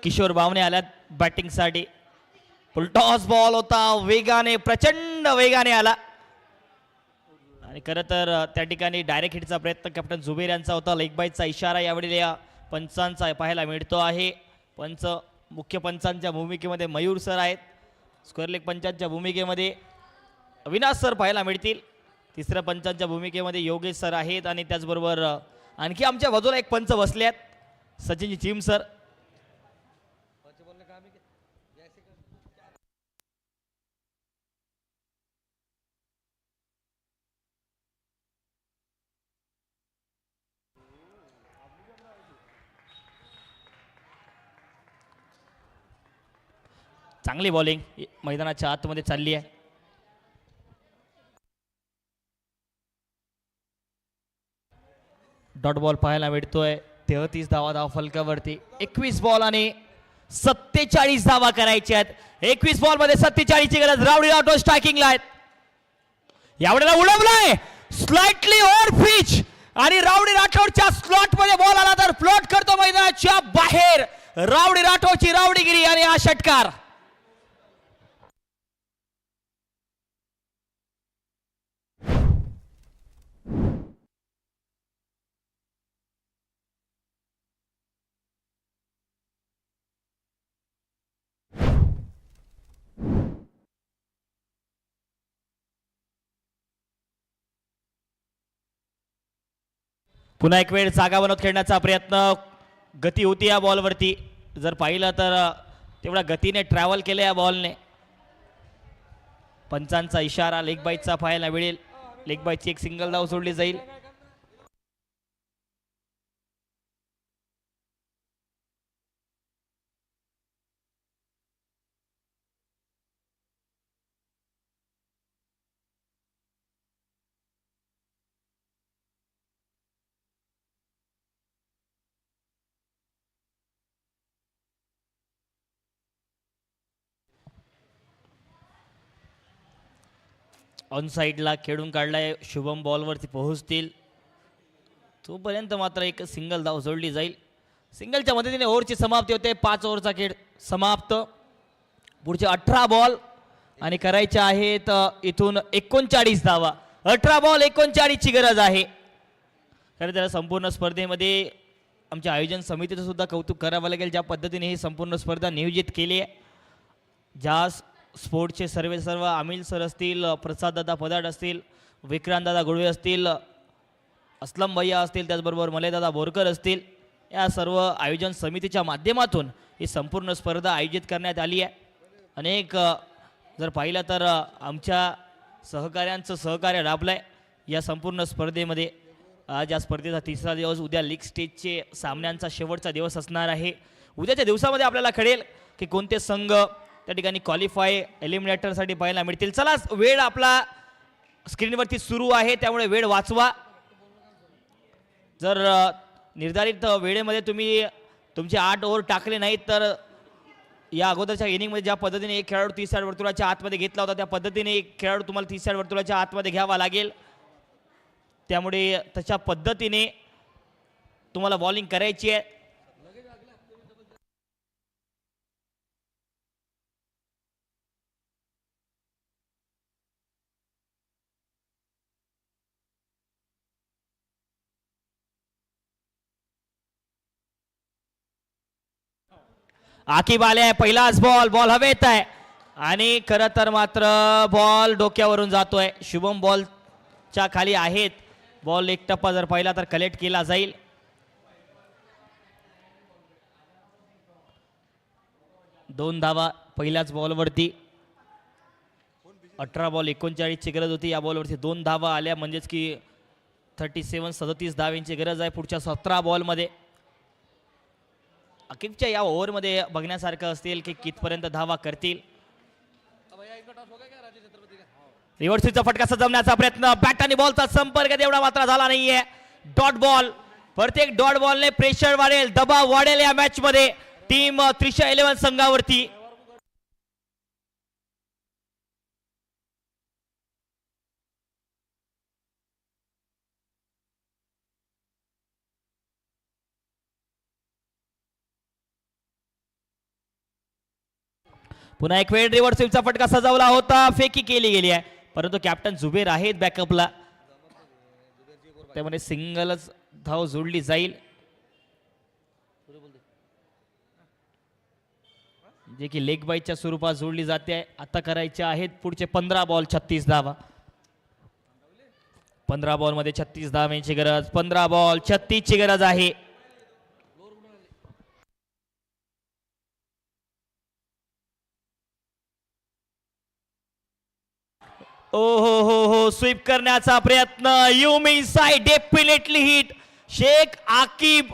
Kishor Bawane आल्यात बॅटिंगसाठी. फुलटॉस बॉल होता, वेगाने, प्रचंड वेगाने आला आणि खरं तर त्या ठिकाणी डायरेक्ट हिटचा प्रयत्न कॅप्टन झुबेर यांचा होता. लेग बाईटचा इशारा यावेळी या पंचांचा पाहायला मिळतो आहे. पंच, मुख्य पंचांच्या भूमिकेमध्ये मयूर सर आहेत. स्क्वेअर लेग पंचांच्या भूमिकेमध्ये अविनाश सर पाहायला मिळतील. तिसऱ्या पंचांच्या भूमिकेमध्ये योगेश सर आहेत आणि त्याचबरोबर आणखी आमच्या बाजूला एक पंच बसले आहेत, सचिनजी चिम सर. चांगली बॉलिंग मैदानाच्या आतमध्ये चालली आहे. डॉट बॉल पाहायला मिळतोय. 33 धावा फलकावरती. 21 बॉल आणि 47 धावा करायच्या आहेत. 21 बॉल मध्ये 47 ची गरज. राउडी राठोड स्ट्रायकिंगला आहेत. यावेळेला उडवलाय स्लाइटली ओव्हर पिच आणि राउडी राठोडच्या स्लॉट मध्ये बॉल आला तर फ्लोट करतो मैदानाच्या बाहेर. राउडी राठोडची राउडीगिरी आणि हा षटकार. पुन्हा एक वेळ जागा बनवत खेळण्याचा प्रयत्न. गती होती या बॉलवरती. जर पाहिलं तर तेवढा गतीने ट्रॅव्हल केलं या बॉलने. पंचांचा इशारा लेग बाईटचा पाहायला मिळेल. लेग बाईटची एक सिंगल धाव सोडली जाईल. ऑन साईडला खेळून काढलाय. शुभम बॉलवरती पोहोचतील तोपर्यंत मात्र एक सिंगल धाव जोडली जाईल. सिंगलच्या मदतीने ओव्हरची समाप्ती होते. 5 ओव्हरचा खेळ समाप्त. पुढचे 18 बॉल आणि करायच्या आहेत इथून 39 धावा. 18 बॉल 39 ची गरज आहे. खरं तर संपूर्ण स्पर्धेमध्ये आमच्या आयोजन समितीचं सुद्धा कौतुक करावं लागेल, ज्या पद्धतीने ही संपूर्ण स्पर्धा नियोजित केली आहे. ज्या स्पोर्टचे सर्व अमिल सर असतील, प्रसाददादा पदाड असतील, विक्रांतदादा गुळवे असतील, असलम भैया असतील, त्याचबरोबर मलयदादा बोरकर असतील, या सर्व आयोजन समितीच्या माध्यमातून ही संपूर्ण स्पर्धा आयोजित करण्यात आली आहे. अनेक जर पाहिलं तर आमच्या सहकाऱ्यांचं सहकार्य लाभलं आहे या संपूर्ण स्पर्धेमध्ये. आज या स्पर्धेचा तिसरा दिवस. उद्या लीग स्टेजचे सामन्यांचा शेवटचा दिवस असणार आहे. उद्याच्या दिवसामध्ये आपल्याला कळेल की कोणते संघ त्या ठिकाणी क्वालिफाय एलिमिनेटरसाठी पाहायला मिळतील. चला, वेळ आपला स्क्रीनवरती सुरू आहे त्यामुळे वेळ वाचवा. जर निर्धारित वेळेमध्ये तुम्ही तुमचे 8 ओव्हर टाकले नाहीत तर या अगोदरच्या इनिंगमध्ये ज्या पद्धतीने एक खेळाडू 30 यार्ड वर्तुळाच्या आतमध्ये घेतला होता त्या पद्धतीने एक खेळाडू तुम्हाला 30 यार्ड वर्तुळाच्या आतमध्ये घ्यावा लागेल. त्यामुळे तशा पद्धतीने तुम्हाला बॉलिंग करायची आहे. आकिब आले. पहिलाच बॉल हवेत आहे आणि खरं तर मात्र बॉल डोक्यावरून जातोय. शुभम बॉलच्या खाली आहेत. बॉल एक टप्पा जर पाहिला तर कलेक्ट केला जाईल. दोन धावा पहिल्याच बॉलवरती. 18 बॉल 39 ची गरज होती. या बॉलवरती 2 धावा आल्या म्हणजेच की 37 धावांची गरज आहे पुढच्या 17 बॉलमध्ये. अकिबच्या या ओव्हरमध्ये बघण्यासारखं असतील की कितपर्यंत धावा करतील. रिव्हर्सचा फटका सजवण्याचा प्रयत्न. बॅट आणि बॉलचा संपर्क तेवढा मात्र झाला नाहीये. Dot ball. प्रत्येक डॉट बॉलने प्रेशर वाढेल, दबाव वाढेल या मॅच मध्ये टीम त्रिशा 11 संघावरती. पुन्हा एक वेळ रिव्हर्स स्वीपचा फटका सजवला होता, फेकी केली गेली आहे, परंतु कॅप्टन जुबेर आहेत बॅकअपला, त्यामध्ये सिंगलच धाव जोडली जाईल, जे की लेग बाईच्या स्वरूपात जोडली जाते. आता करायचे आहेत पुढचे 15 बॉल 36 धावा. 15 बॉल मध्ये 36 धावांची गरज, 15 बॉल 36 ची गरज आहे. ओ हो स्वीप करण्याचा प्रयत्न, यू मीन साय डेफिनेटली हिट. शेख आकिब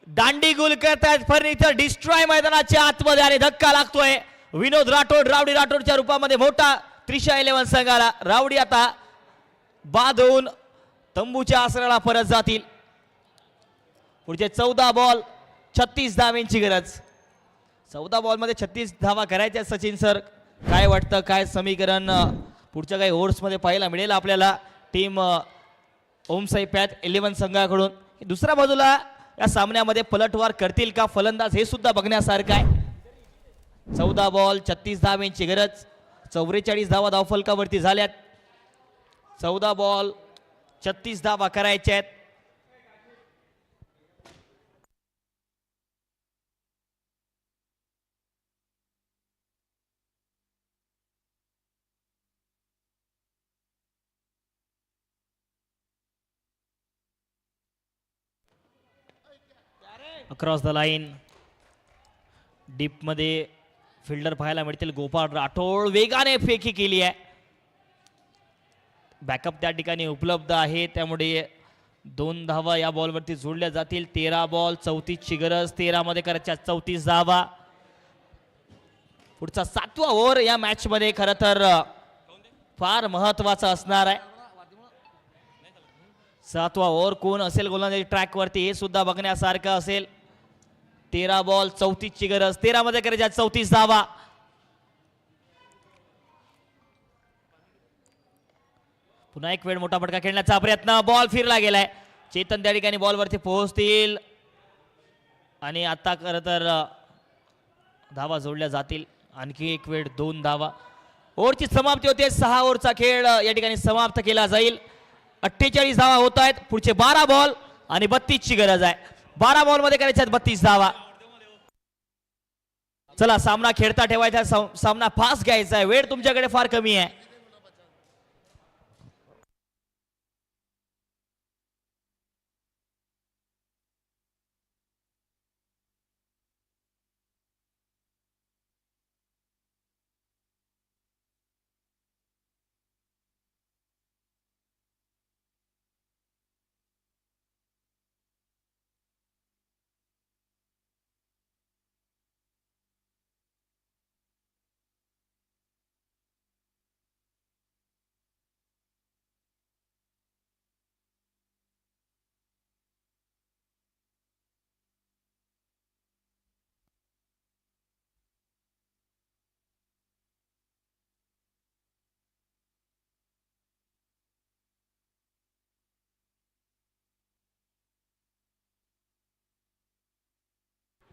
दांडी गुल करतायत, फर्निचर डिस्ट्रॉय मैदानाच्या आतमध्ये आणि धक्का लागतोय. विनोद राठोड, रावडी राठोडच्या रूपामध्ये मोठा त्रिशा 11 संघाला. रावडी आता बाद होऊन तंबूच्या आसनाला परत जातील. पुढचे 14 बॉल 36 धावांची गरज. 14 बॉल मध्ये 36 धावा करायच्या. सचिन सर काय वाटतं, काय समीकरण पुढच्या काही ओव्हर्स मध्ये पाहायला मिळेल आपल्याला टीम ओमसाई पॅथ 11 संघाकडून. दुसऱ्या बाजूला या सामन्यामध्ये पलटवार करतील का फलंदाज, हे सुद्धा बघण्यासारखं आहे. 14 बॉल 36 धावांची गरज. 44 धावा धावफलकावरती झाल्यात. 14 बॉल 36 धावा करायच्या आहेत. अक्रॉस द लाईन डीप मध्ये फिल्डर पाहायला मिळतील. गोपाळ राठोड वेगाने फेकी केली आहे. बॅकअप त्या ठिकाणी उपलब्ध आहे, त्यामुळे 2 धावा या बॉलवरती जोडल्या जातील. 13 बॉल 34 ची गरज. 13 मध्ये करायच्या 34 धावा. पुढचा 7वा ओव्हर या मॅच मध्ये खरं तर फार महत्वाचा असणार आहे. 7वा ओव्हर कोण असेल गोलंदाजी ट्रॅक वरती, हे सुद्धा बघण्यासारखं असेल. 13 बॉल 34 ची गरज. 13 मध्ये करायच्या 34 धावा. पुन्हा एक वेळ मोठा फटका खेळण्याचा प्रयत्न, बॉल फिरला गेलाय. चेतन त्या ठिकाणी बॉलवरती पोहोचतील आणि आता खरं तर धावा जोडल्या जातील. आणखी एक वेळ 2 धावा. ओव्हरची समाप्ती होते. 6 ओव्हरचा खेळ या ठिकाणी समाप्त केला जाईल. 48 धावा होत आहेत. पुढचे 12 बॉल आणि 32 ची गरज आहे. 12 बॉल मध्ये करायच्या 32 धावा. चला सामना खेळता ठेवायचा, सामना फास्ट घ्यायचा आहे, वेळ तुमच्याकडे फार कमी आहे.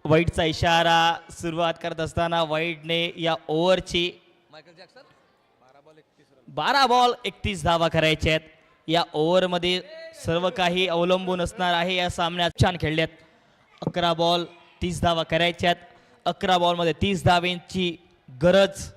वाईटचा इशारा सुरुवात करत असताना वाईटने या ओव्हरची 12 बॉल 31 धावा करायच्या आहेत. या ओव्हरमध्ये सर्व काही अवलंबून असणार आहे. या सामन्यात छान खेळल्यात. 11 बॉल 30 धावा करायच्यात. 11 बॉल मध्ये 30 धावांची गरज.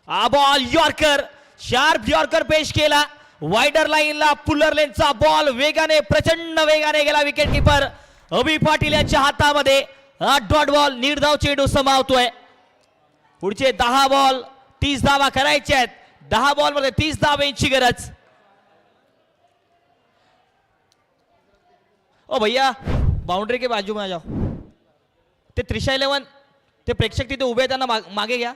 हा बॉल यॉर्कर, शार्प यॉर्कर पेश केला. वाइडर लाईनला पुलर लेनचा बॉल वेगाने, प्रचंड वेगाने गेला. विकेट कीपर अभि पाटील यांच्या हातामध्ये हा डॉट बॉल निर्धाव चेंडू समावतोय. पुढचे 10 बॉल 30 धावा करायचे आहेत. 10 बॉल मध्ये 30 धावांची गरज. ओ भैया बाउंड्री के बाजू में आ जाओ. ते त्रिशा 11 ते प्रेक्षक तिथे उभे आहेत, त्यांना मागे घ्या.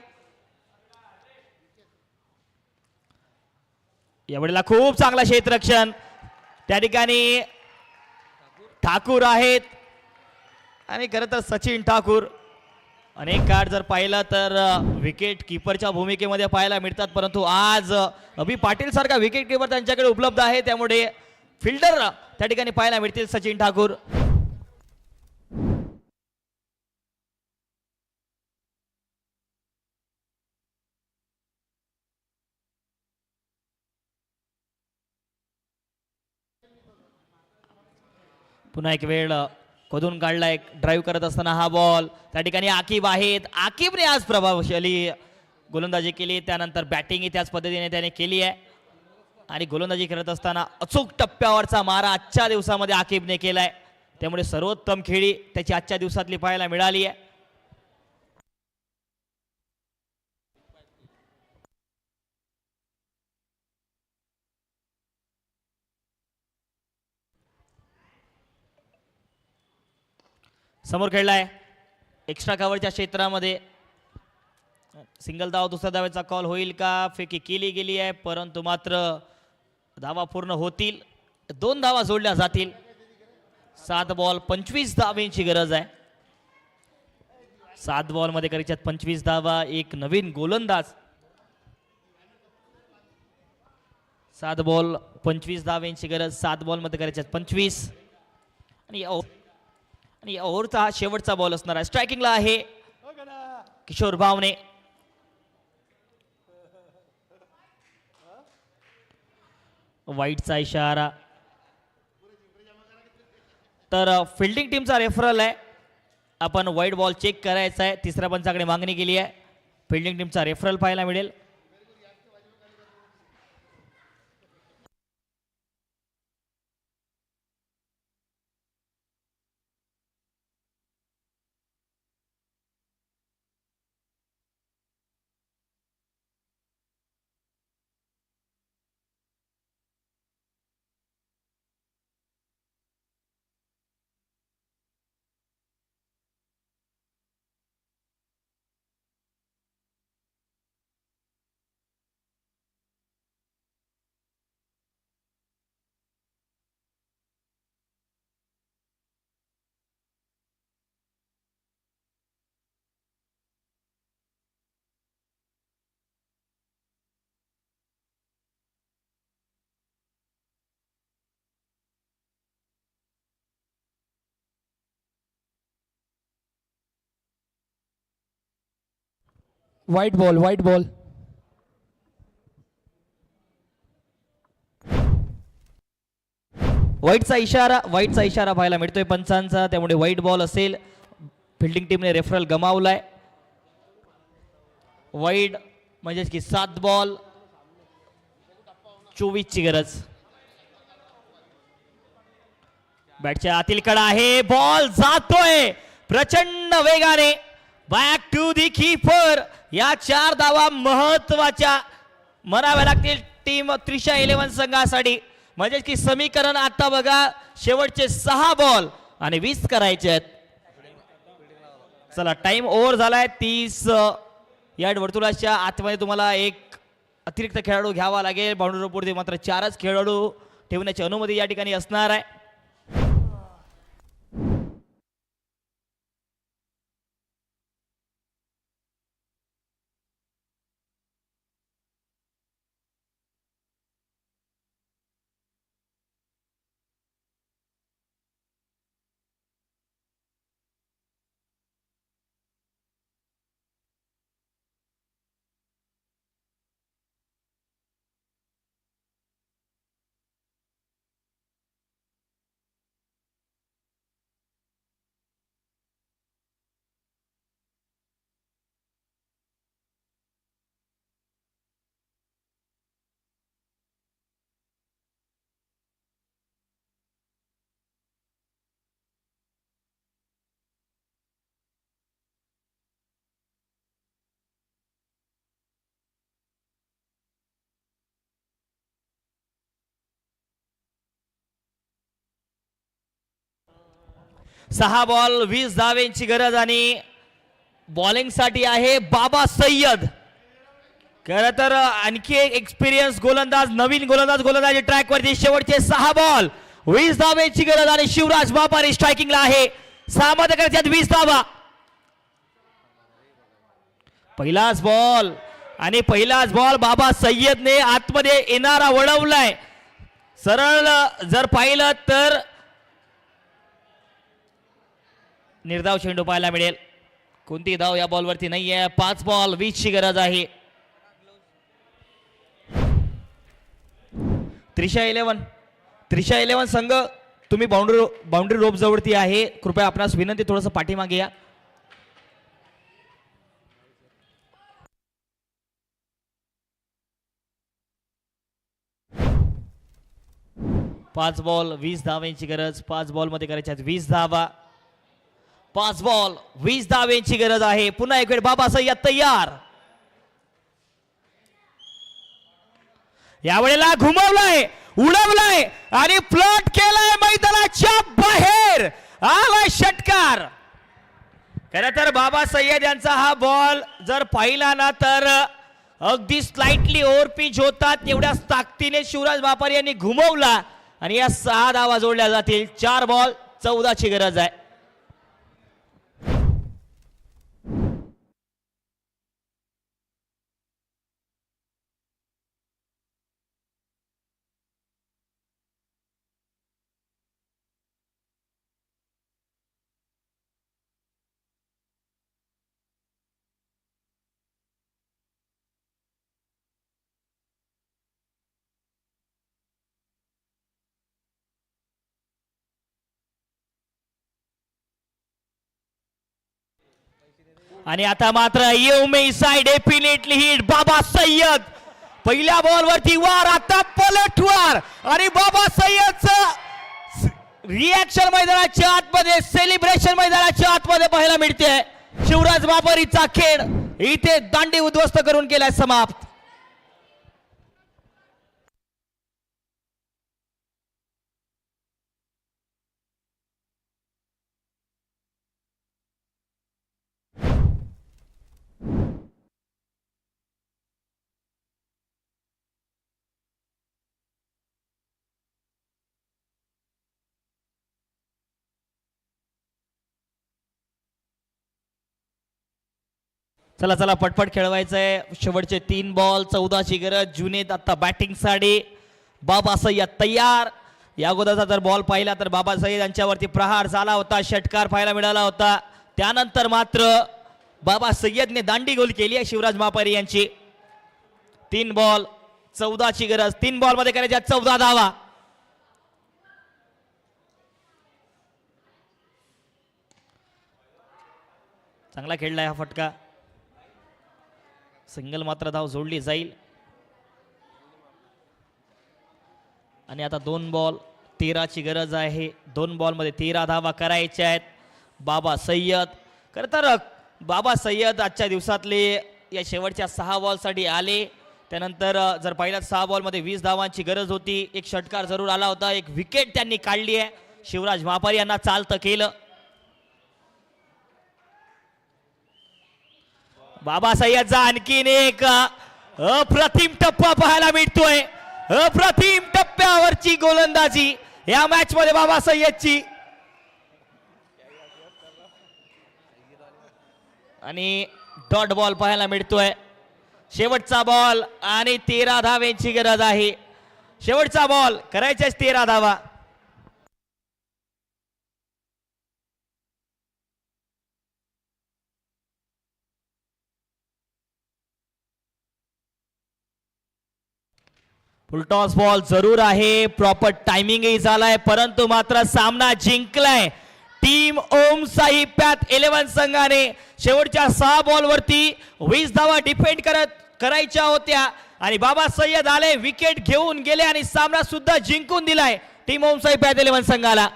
यावेळेला खूप चांगला क्षेत्ररक्षण त्या ठिकाणी ठाकूर आहेत आणि खरं तर सचिन ठाकूर अनेक कार्ड जर पाहिलं तर विकेट कीपरच्या भूमिकेमध्ये पाहायला मिळतात, परंतु आज अभि पाटील सारखा विकेट कीपर त्यांच्याकडे उपलब्ध आहे, त्यामुळे फिल्डर त्या ठिकाणी पाहायला मिळतील. सचिन ठाकूर पुन्हा एक वेळ खोदून काढलाय ड्राईव्ह करत असताना हा बॉल त्या ठिकाणी आकिब आहेत. आकिबने आज प्रभावशाली गोलंदाजी केली. त्यानंतर बॅटिंगही त्याच पद्धतीने त्याने केली आहे आणि गोलंदाजी करत असताना अचूक टप्प्यावरचा मारा आजच्या दिवसामध्ये आकिबने केलाय. त्यामुळे सर्वोत्तम खेळी त्याची आजच्या दिवसातली पाहायला मिळाली आहे. समोर खेळलाय एक्स्ट्रा कव्हरच्या क्षेत्रामध्ये सिंगल धाव दुसऱ्या धावेचा कॉल होईल का. फेकी केली गेली आहे परंतु मात्र धावा पूर्ण होतील. 2 धावा जोडल्या जातील. 7 बॉल 25 धावेची गरज आहे. 7 बॉलमध्ये करायच्यात 25 धावा. एक नवीन गोलंदाज. 7 बॉल 25 धावेची गरज. 7 बॉलमध्ये करायच्यात 25 आणि या ओव्हरचा हा शेवटचा बॉल असणार आहे. स्ट्रायकिंगला आहे किशोर भावने. वाईटचा इशारा. तर फिल्डिंग टीमचा रेफरल आहे. आपण वाईट बॉल चेक करायचा आहे. तिसऱ्या पंचाकडे मागणी केली आहे. फिल्डिंग टीमचा रेफरल पाहायला मिळेल. White ball white ball. वाईटचा इशारा पाहायला मिळतोय पंचांचा. त्यामुळे वाईट बॉल असेल. फिल्डिंग टीमने रेफरल गमावलाय. वाईट म्हणजेच की 7 बॉल 24ची गरज. बॅटच्या आतील कडा आहे. बॉल जातोय प्रचंड वेगाने बॅक टू दी कीपर. या 4 धावा महत्वाच्या म्हणाव्या लागतील टीम त्रिशा 11 संघासाठी. म्हणजे की समीकरण आता बघा शेवटचे 6 बॉल आणि 20 करायचे आहेत. चला टाइम ओव्हर झालाय. 30 यार्ड वर्तुळाच्या आतमध्ये तुम्हाला एक अतिरिक्त खेळाडू घ्यावा लागेल. बाउंड्री पुढे मात्र 4च खेळाडू ठेवण्याची अनुमती या ठिकाणी असणार आहे. सहा बॉल 20 धावेंची गरज आणि बॉलिंग साठी आहे बाबा सय्यद. खरं तर आणखी एक एक्सपिरियन्स गोलंदाज, नवीन गोलंदाजी ट्रॅक वरती. शेवटचे 6 बॉल 20 धावेंची गरज आणि शिवराज बापारी स्ट्रायकिंगला आहे. 6 मध्ये करायच्यात 20 धावा. पहिलाच बॉल बाबा सय्यदने आतमध्ये येणारा वळवलाय. सरळ जर पाहिलं तर निर्धाव चेंडू पाहायला मिळेल. कोणती धाव या बॉलवरती नाहीये. 5 बॉल 20 ची गरज आहे. त्रिशा 11 संघ तुम्ही बाउंड्री रोप जवळती आहे, कृपया आपणास विनंती थोडंसं पाठीमागे या. पाच बॉल 20 धावांची गरज. 5 बॉल मध्ये करायच्या 20 धावा. 5 बॉल 20 धावांची गरज आहे. पुन्हा एक वेळ बाबा सय्यद तयार. यावेळेला घुमवलाय, उडवलाय आणि फ्लॉट केलाय मैदानाच्या बाहेर. आलाय षटकार. खरं तर बाबा सय्यद यांचा हा बॉल जर पाहिला ना तर अगदी स्लाइटली ओव्हर पिच होता, तेवढ्याच ताकदीने शिवराज व्यापारी यांनी घुमवला आणि या 6 धावा जोडल्या जातील. 4 बॉल 14 ची गरज आहे. आणि आता मात्र येऊ साइड डेफिनेटली हिट. बाबा सय्यद पहिल्या बॉल वरती वार, आता पलटवार आणि बाबा सय्यदचं रिॲक्शन मैदानाच्या आतमध्ये, सेलिब्रेशन मैदानाच्या आतमध्ये पाहायला मिळते. शिवराज व्यापारीचा खेळ इथे दांडी उद्ध्वस्त करून केलाय समाप्त. चला चला पटपट खेळवायचंय. शेवटचे 3 बॉल 14 ची गरज. जुनेद आता बॅटिंग साठी. बाबा सय्यद तयार. या अगोदरचा जर बॉल पाहिला तर बाबा सय्यद यांच्यावरती प्रहार झाला होता, षटकार पाहायला मिळाला होता. त्यानंतर मात्र बाबा सय्यदने दांडी गोल केली आहे शिवराज मापारी यांची. 3 बॉल 14 ची गरज. 3 बॉल मध्ये करायच्या 14 धावा. चांगला खेळलाय हा फटका. सिंगल मात्र धाव जोडली जाईल. आणि आता 2 बॉल 13 ची गरज आहे. 2 बॉल मध्ये 13 धावा करायच्या आहेत. बाबा सय्यद खरं तर बाबा सय्यद आजच्या दिवसातले या शेवटच्या 6 बॉल साठी आले. त्यानंतर जर पहिल्या 6 बॉल मध्ये 20 धावांची गरज होती. एक षटकार जरूर आला होता, एक विकेट त्यांनी काढली आहे. शिवराज व्यापारी यांना चालतं केलं. बाबा सय्यदचा आणखीन एक अप्रतिम टप्पा पाहायला मिळतोय. अप्रतिम टप्प्यावरची गोलंदाजी या मॅच मध्ये बाबा सय्यदची. आणि डॉट बॉल पाहायला मिळतोय. शेवटचा बॉल आणि 13 धावेची गरज आहे. शेवटचा बॉल करायच्याच 13 धावा. फुलटॉस बॉल जरूर आहे, प्रॉपर टायमिंगही झालाय, परंतु मात्र सामना जिंकलाय टीम ओम साई पॅथ 11 संघाने. शेवटच्या 6 बॉल वरती 20 धावा डिफेंड करायच्या होत्या आणि बाबा सय्यद आले, विकेट घेऊन गेले आणि सामना सुद्धा जिंकून दिलाय टीम ओम साई पॅथ 11 संघाला.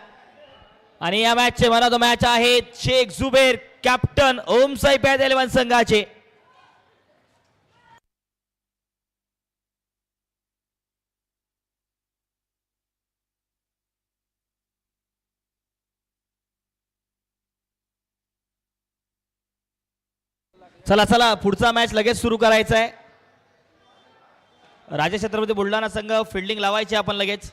आणि या मॅचचे मॅन ऑफ द मॅच आहेत शेख जुबेर, कॅप्टन ओम साई पॅथ 11 संघाचे. चला चला पुढचा मॅच लगेच सुरू करायचा आहे. राजा छत्रपती बुलढाणा संघ फिल्डिंग लावायची आपण लगेच.